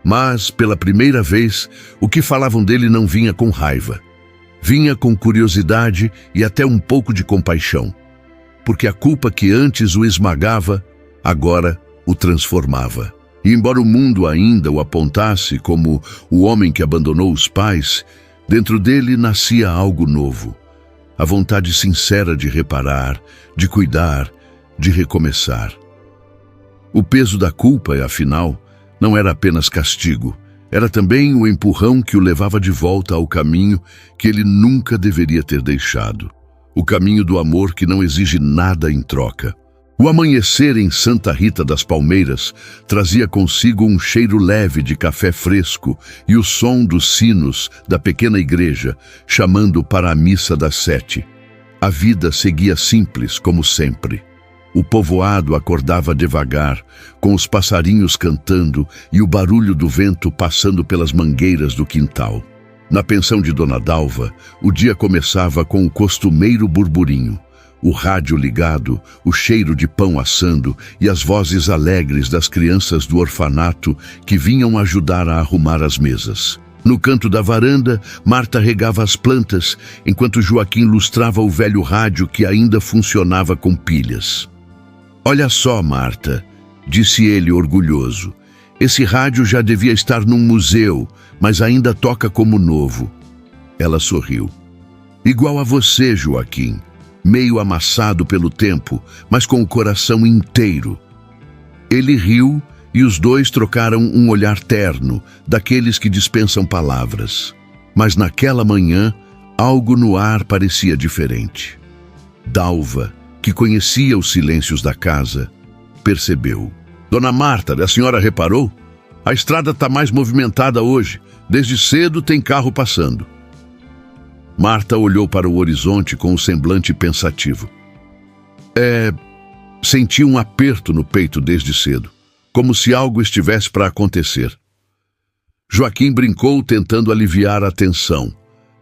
Mas, pela primeira vez, o que falavam dele não vinha com raiva. Vinha com curiosidade e até um pouco de compaixão. Porque a culpa que antes o esmagava, agora o transformava. E embora o mundo ainda o apontasse como o homem que abandonou os pais, dentro dele nascia algo novo. A vontade sincera de reparar, de cuidar, de recomeçar. O peso da culpa, afinal, não era apenas castigo, era também o empurrão que o levava de volta ao caminho que ele nunca deveria ter deixado. O caminho do amor que não exige nada em troca. O amanhecer em Santa Rita das Palmeiras trazia consigo um cheiro leve de café fresco e o som dos sinos da pequena igreja chamando para a missa das 7. A vida seguia simples, como sempre. O povoado acordava devagar, com os passarinhos cantando e o barulho do vento passando pelas mangueiras do quintal. Na pensão de Dona Dalva, o dia começava com o costumeiro burburinho. O rádio ligado, o cheiro de pão assando e as vozes alegres das crianças do orfanato que vinham ajudar a arrumar as mesas. No canto da varanda, Marta regava as plantas, enquanto Joaquim lustrava o velho rádio que ainda funcionava com pilhas. Olha só, Marta, disse ele orgulhoso. Esse rádio já devia estar num museu, mas ainda toca como novo. Ela sorriu. Igual a você, Joaquim. Meio amassado pelo tempo, mas com o coração inteiro. Ele riu e os dois trocaram um olhar terno, daqueles que dispensam palavras. Mas naquela manhã, algo no ar parecia diferente. Dalva, que conhecia os silêncios da casa, percebeu. Dona Marta, a senhora reparou? A estrada está mais movimentada hoje. Desde cedo tem carro passando. Marta olhou para o horizonte com um semblante pensativo. Senti um aperto no peito desde cedo, como se algo estivesse para acontecer. Joaquim brincou tentando aliviar a tensão.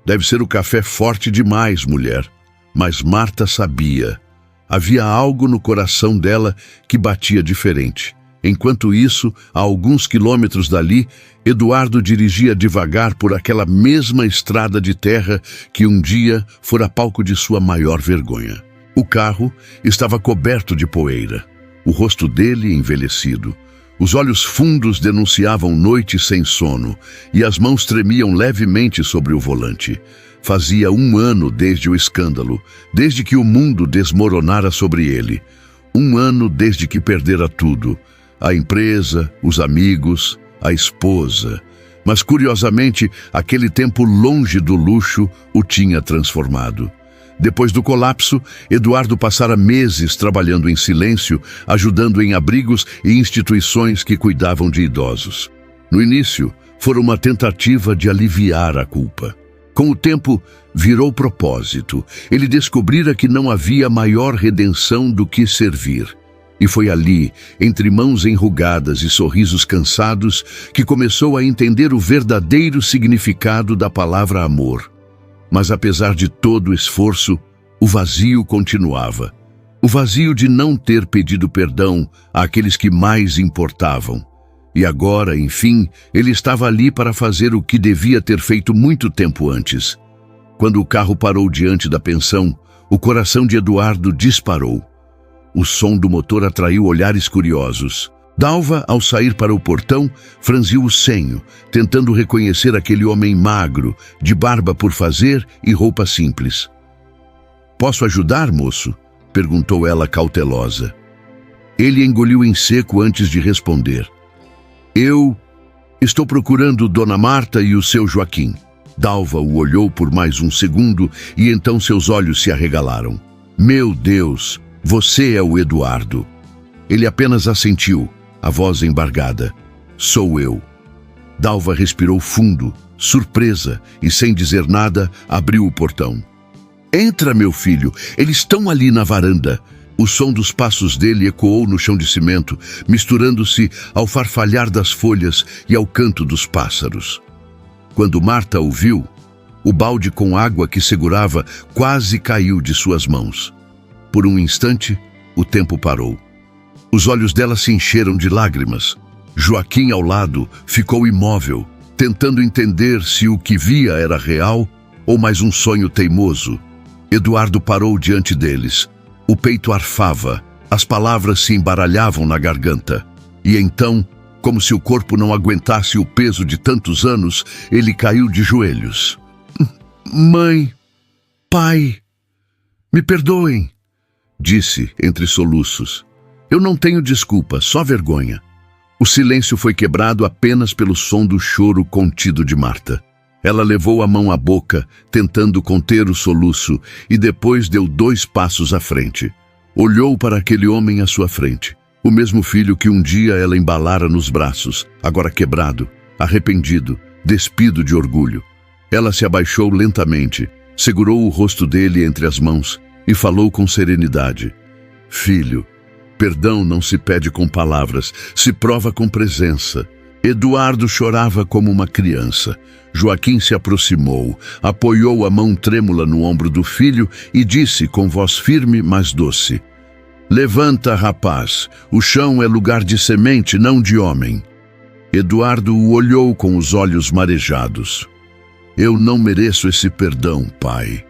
Deve ser o café forte demais, mulher. Mas Marta sabia. Havia algo no coração dela que batia diferente. Enquanto isso, a alguns quilômetros dali, Eduardo dirigia devagar por aquela mesma estrada de terra que um dia fora palco de sua maior vergonha. O carro estava coberto de poeira, o rosto dele envelhecido. Os olhos fundos denunciavam noite sem sono e as mãos tremiam levemente sobre o volante. Fazia 1 ano desde o escândalo, desde que o mundo desmoronara sobre ele. 1 ano desde que perdera tudo: a empresa, os amigos, a esposa. Mas, curiosamente, aquele tempo longe do luxo o tinha transformado. Depois do colapso, Eduardo passara meses trabalhando em silêncio, ajudando em abrigos e instituições que cuidavam de idosos. No início, fora uma tentativa de aliviar a culpa. Com o tempo, virou propósito. Ele descobrira que não havia maior redenção do que servir. E foi ali, entre mãos enrugadas e sorrisos cansados, que começou a entender o verdadeiro significado da palavra amor. Mas apesar de todo o esforço, o vazio continuava. O vazio de não ter pedido perdão àqueles que mais importavam. E agora, enfim, ele estava ali para fazer o que devia ter feito muito tempo antes. Quando o carro parou diante da pensão, o coração de Eduardo disparou. O som do motor atraiu olhares curiosos. Dalva, ao sair para o portão, franziu o senho, tentando reconhecer aquele homem magro, de barba por fazer e roupa simples. "Posso ajudar, moço?" perguntou ela cautelosa. Ele engoliu em seco antes de responder. "Eu estou procurando Dona Marta e o seu Joaquim." Dalva o olhou por mais um segundo e então seus olhos se arregalaram. "Meu Deus, você é o Eduardo." Ele apenas assentiu, a voz embargada. "Sou eu." Dalva respirou fundo, surpresa, e sem dizer nada, abriu o portão. "Entra, meu filho, eles estão ali na varanda." O som dos passos dele ecoou no chão de cimento, misturando-se ao farfalhar das folhas e ao canto dos pássaros. Quando Marta o viu, o balde com água que segurava quase caiu de suas mãos. Por um instante, o tempo parou. Os olhos dela se encheram de lágrimas. Joaquim, ao lado, ficou imóvel, tentando entender se o que via era real ou mais um sonho teimoso. Eduardo parou diante deles. O peito arfava, as palavras se embaralhavam na garganta. E então, como se o corpo não aguentasse o peso de tantos anos, ele caiu de joelhos. "Mãe, pai, me perdoem", disse entre soluços. "Eu não tenho desculpa, só vergonha." O silêncio foi quebrado apenas pelo som do choro contido de Marta. Ela levou a mão à boca, tentando conter o soluço, e depois deu 2 passos à frente. Olhou para aquele homem à sua frente, o mesmo filho que um dia ela embalara nos braços, agora quebrado, arrependido, despido de orgulho. Ela se abaixou lentamente, segurou o rosto dele entre as mãos e falou com serenidade. "Filho, perdão não se pede com palavras, se prova com presença." Eduardo chorava como uma criança. Joaquim se aproximou, apoiou a mão trêmula no ombro do filho e disse com voz firme, mas doce: "Levanta, rapaz, o chão é lugar de semente, não de homem." Eduardo o olhou com os olhos marejados. "Eu não mereço esse perdão, pai."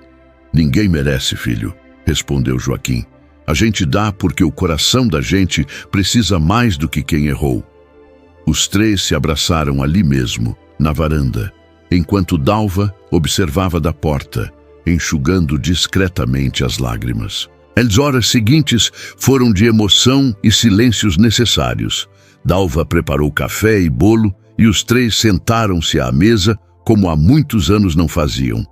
"Ninguém merece, filho", respondeu Joaquim. "A gente dá porque o coração da gente precisa mais do que quem errou." Os 3 se abraçaram ali mesmo, na varanda, enquanto Dalva observava da porta, enxugando discretamente as lágrimas. As horas seguintes foram de emoção e silêncios necessários. Dalva preparou café e bolo e os 3 sentaram-se à mesa como há muitos anos não faziam.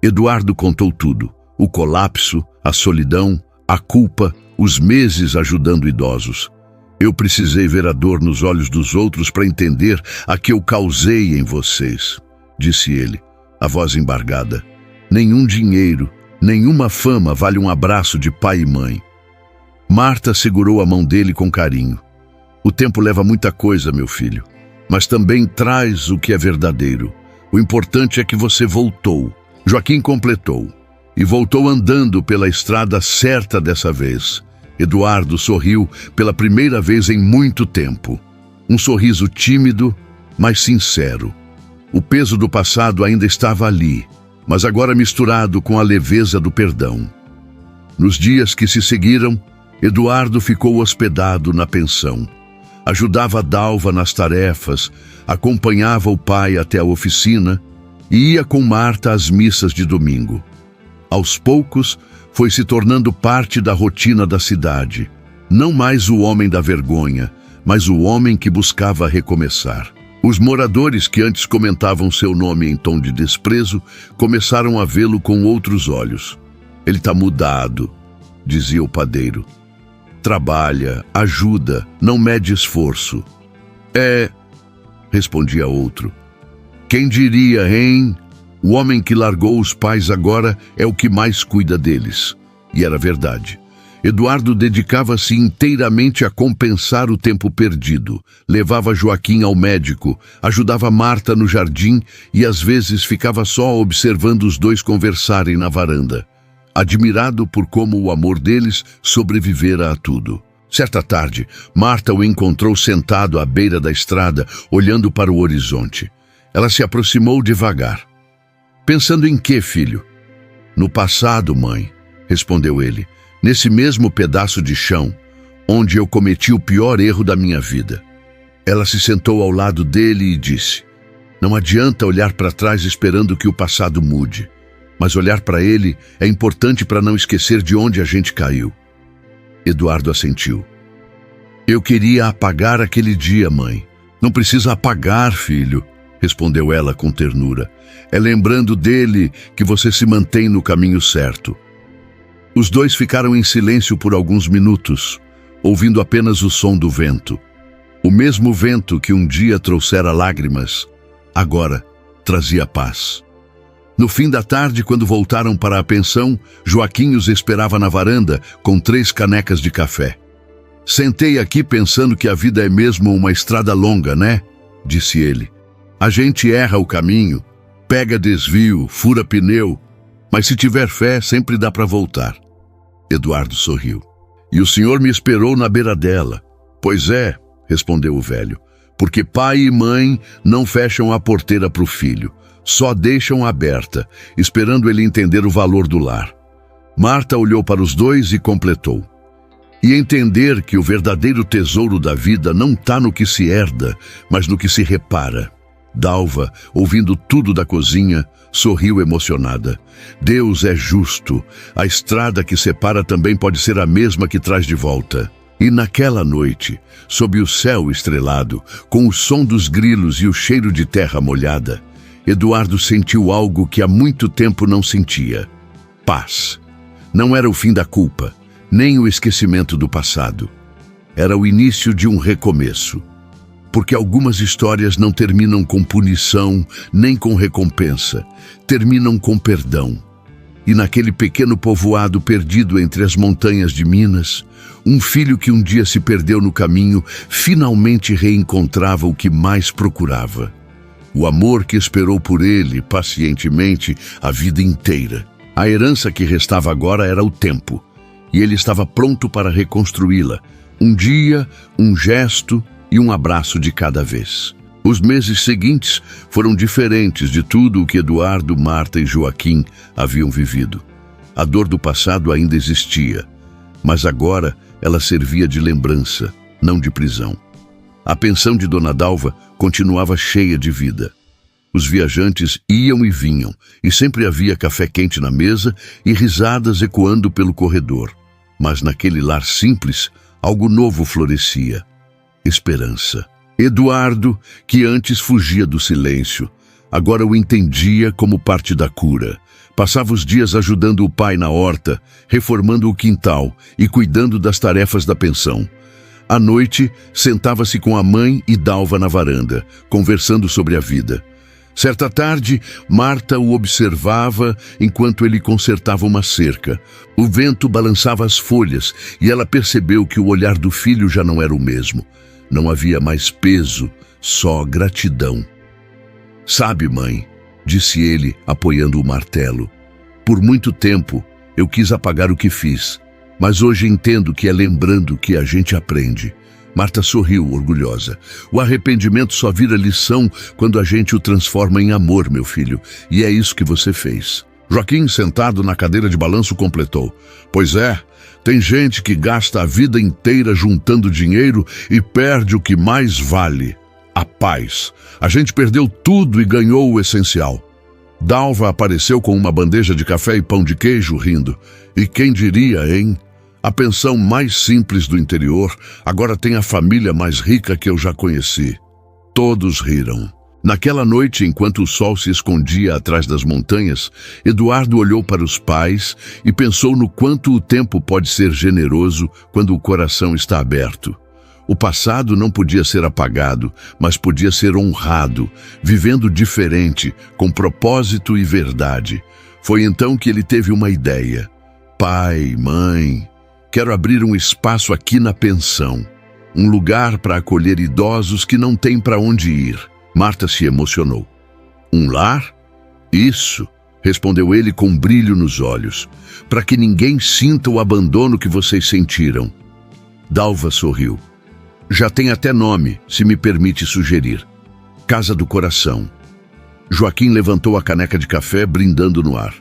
Eduardo contou tudo: o colapso, a solidão, a culpa, os meses ajudando idosos. "Eu precisei ver a dor nos olhos dos outros para entender a que eu causei em vocês", disse ele, a voz embargada. "Nenhum dinheiro, nenhuma fama vale um abraço de pai e mãe." Marta segurou a mão dele com carinho. "O tempo leva muita coisa, meu filho, mas também traz o que é verdadeiro. O importante é que você voltou." Joaquim completou. "E voltou andando pela estrada certa dessa vez." Eduardo sorriu pela primeira vez em muito tempo. Um sorriso tímido, mas sincero. O peso do passado ainda estava ali, mas agora misturado com a leveza do perdão. Nos dias que se seguiram, Eduardo ficou hospedado na pensão. Ajudava Dalva nas tarefas, acompanhava o pai até a oficina e ia com Marta às missas de domingo. Aos poucos, foi se tornando parte da rotina da cidade. Não mais o homem da vergonha, mas o homem que buscava recomeçar. Os moradores que antes comentavam seu nome em tom de desprezo começaram a vê-lo com outros olhos. Ele está mudado, dizia o padeiro. Trabalha, ajuda, não mede esforço. Respondia outro. Quem diria, hein? O homem que largou os pais agora é o que mais cuida deles. E era verdade. Eduardo dedicava-se inteiramente a compensar o tempo perdido. Levava Joaquim ao médico, ajudava Marta no jardim e às vezes ficava só observando os dois conversarem na varanda, admirado por como o amor deles sobrevivera a tudo. Certa tarde, Marta o encontrou sentado à beira da estrada, olhando para o horizonte. Ela se aproximou devagar. Pensando em quê, filho? No passado, mãe, respondeu ele. Nesse mesmo pedaço de chão, onde eu cometi o pior erro da minha vida. Ela se sentou ao lado dele e disse: não adianta olhar para trás esperando que o passado mude, mas olhar para ele é importante para não esquecer de onde a gente caiu. Eduardo assentiu. Eu queria apagar aquele dia, mãe. Não precisa apagar, filho, respondeu ela com ternura. É lembrando dele que você se mantém no caminho certo. Os dois ficaram em silêncio por alguns minutos, ouvindo apenas o som do vento. O mesmo vento que um dia trouxera lágrimas, agora trazia paz. No fim da tarde, quando voltaram para a pensão, Joaquim os esperava na varanda com 3 canecas de café. Sentei aqui pensando que a vida é mesmo uma estrada longa, né? Disse ele. A gente erra o caminho, pega desvio, fura pneu, mas se tiver fé, sempre dá para voltar. Eduardo sorriu. E o senhor me esperou na beira dela. Pois é, respondeu o velho, porque pai e mãe não fecham a porteira para o filho, só deixam aberta, esperando ele entender o valor do lar. Marta olhou para os dois e completou. E entender que o verdadeiro tesouro da vida não está no que se herda, mas no que se repara. Dalva, ouvindo tudo da cozinha, sorriu emocionada. Deus é justo. A estrada que separa também pode ser a mesma que traz de volta. E naquela noite, sob o céu estrelado, com o som dos grilos e o cheiro de terra molhada, Eduardo sentiu algo que há muito tempo não sentia. Paz. Não era o fim da culpa, nem o esquecimento do passado. Era o início de um recomeço. Porque algumas histórias não terminam com punição, nem com recompensa. Terminam com perdão. E naquele pequeno povoado perdido entre as montanhas de Minas, um filho que um dia se perdeu no caminho, finalmente reencontrava o que mais procurava. O amor que esperou por ele, pacientemente, a vida inteira. A herança que restava agora era o tempo. E ele estava pronto para reconstruí-la. Um dia, um gesto e um abraço de cada vez. Os meses seguintes foram diferentes de tudo o que Eduardo, Marta e Joaquim haviam vivido. A dor do passado ainda existia, mas agora ela servia de lembrança, não de prisão. A pensão de Dona Dalva continuava cheia de vida. Os viajantes iam e vinham, e sempre havia café quente na mesa e risadas ecoando pelo corredor. Mas naquele lar simples, algo novo florescia. Esperança. Eduardo, que antes fugia do silêncio, agora o entendia como parte da cura. Passava os dias ajudando o pai na horta, reformando o quintal e cuidando das tarefas da pensão. À noite, sentava-se com a mãe e Dalva na varanda, conversando sobre a vida. Certa tarde, Marta o observava enquanto ele consertava uma cerca. O vento balançava as folhas e ela percebeu que o olhar do filho já não era o mesmo. Não havia mais peso, só gratidão. Sabe, mãe, disse ele, apoiando o martelo, por muito tempo eu quis apagar o que fiz, mas hoje entendo que é lembrando que a gente aprende. Marta sorriu, orgulhosa. O arrependimento só vira lição quando a gente o transforma em amor, meu filho, e é isso que você fez. Joaquim, sentado na cadeira de balanço, completou. Pois é, tem gente que gasta a vida inteira juntando dinheiro e perde o que mais vale, a paz. A gente perdeu tudo e ganhou o essencial. Dalva apareceu com uma bandeja de café e pão de queijo, rindo. E quem diria, hein? A pensão mais simples do interior agora tem a família mais rica que eu já conheci. Todos riram. Naquela noite, enquanto o sol se escondia atrás das montanhas, Eduardo olhou para os pais e pensou no quanto o tempo pode ser generoso quando o coração está aberto. O passado não podia ser apagado, mas podia ser honrado, vivendo diferente, com propósito e verdade. Foi então que ele teve uma ideia. Pai, mãe, quero abrir um espaço aqui na pensão. Um lugar para acolher idosos que não têm para onde ir. Marta se emocionou. Um lar? Isso, respondeu ele com brilho nos olhos. Para que ninguém sinta o abandono que vocês sentiram. Dalva sorriu. Já tem até nome, se me permite sugerir. Casa do Coração. Joaquim levantou a caneca de café, brindando no ar.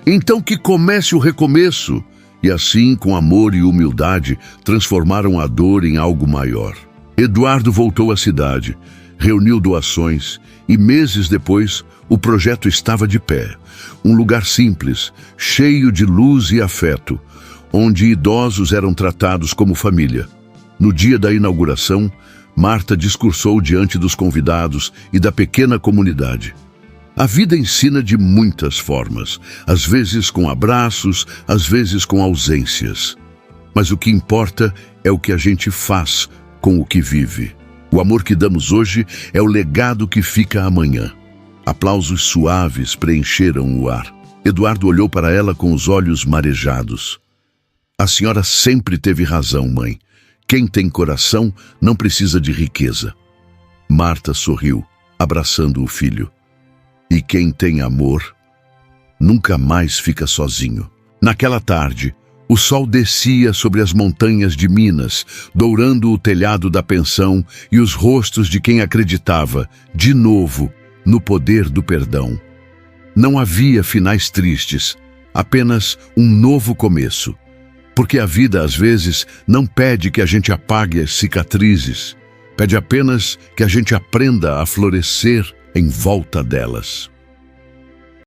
Então que comece o recomeço. E assim, com amor e humildade, transformaram a dor em algo maior. Eduardo voltou à cidade, reuniu doações e meses depois o projeto estava de pé. Um lugar simples, cheio de luz e afeto, onde idosos eram tratados como família. No dia da inauguração, Marta discursou diante dos convidados e da pequena comunidade. A vida ensina de muitas formas, às vezes com abraços, às vezes com ausências. Mas o que importa é o que a gente faz com o que vive. O amor que damos hoje é o legado que fica amanhã. Aplausos suaves preencheram o ar. Eduardo olhou para ela com os olhos marejados. A senhora sempre teve razão, mãe. Quem tem coração não precisa de riqueza. Marta sorriu, abraçando o filho. E quem tem amor nunca mais fica sozinho. Naquela tarde, o sol descia sobre as montanhas de Minas, dourando o telhado da pensão e os rostos de quem acreditava, de novo, no poder do perdão. Não havia finais tristes, apenas um novo começo. Porque a vida, às vezes, não pede que a gente apague as cicatrizes, pede apenas que a gente aprenda a florescer em volta delas.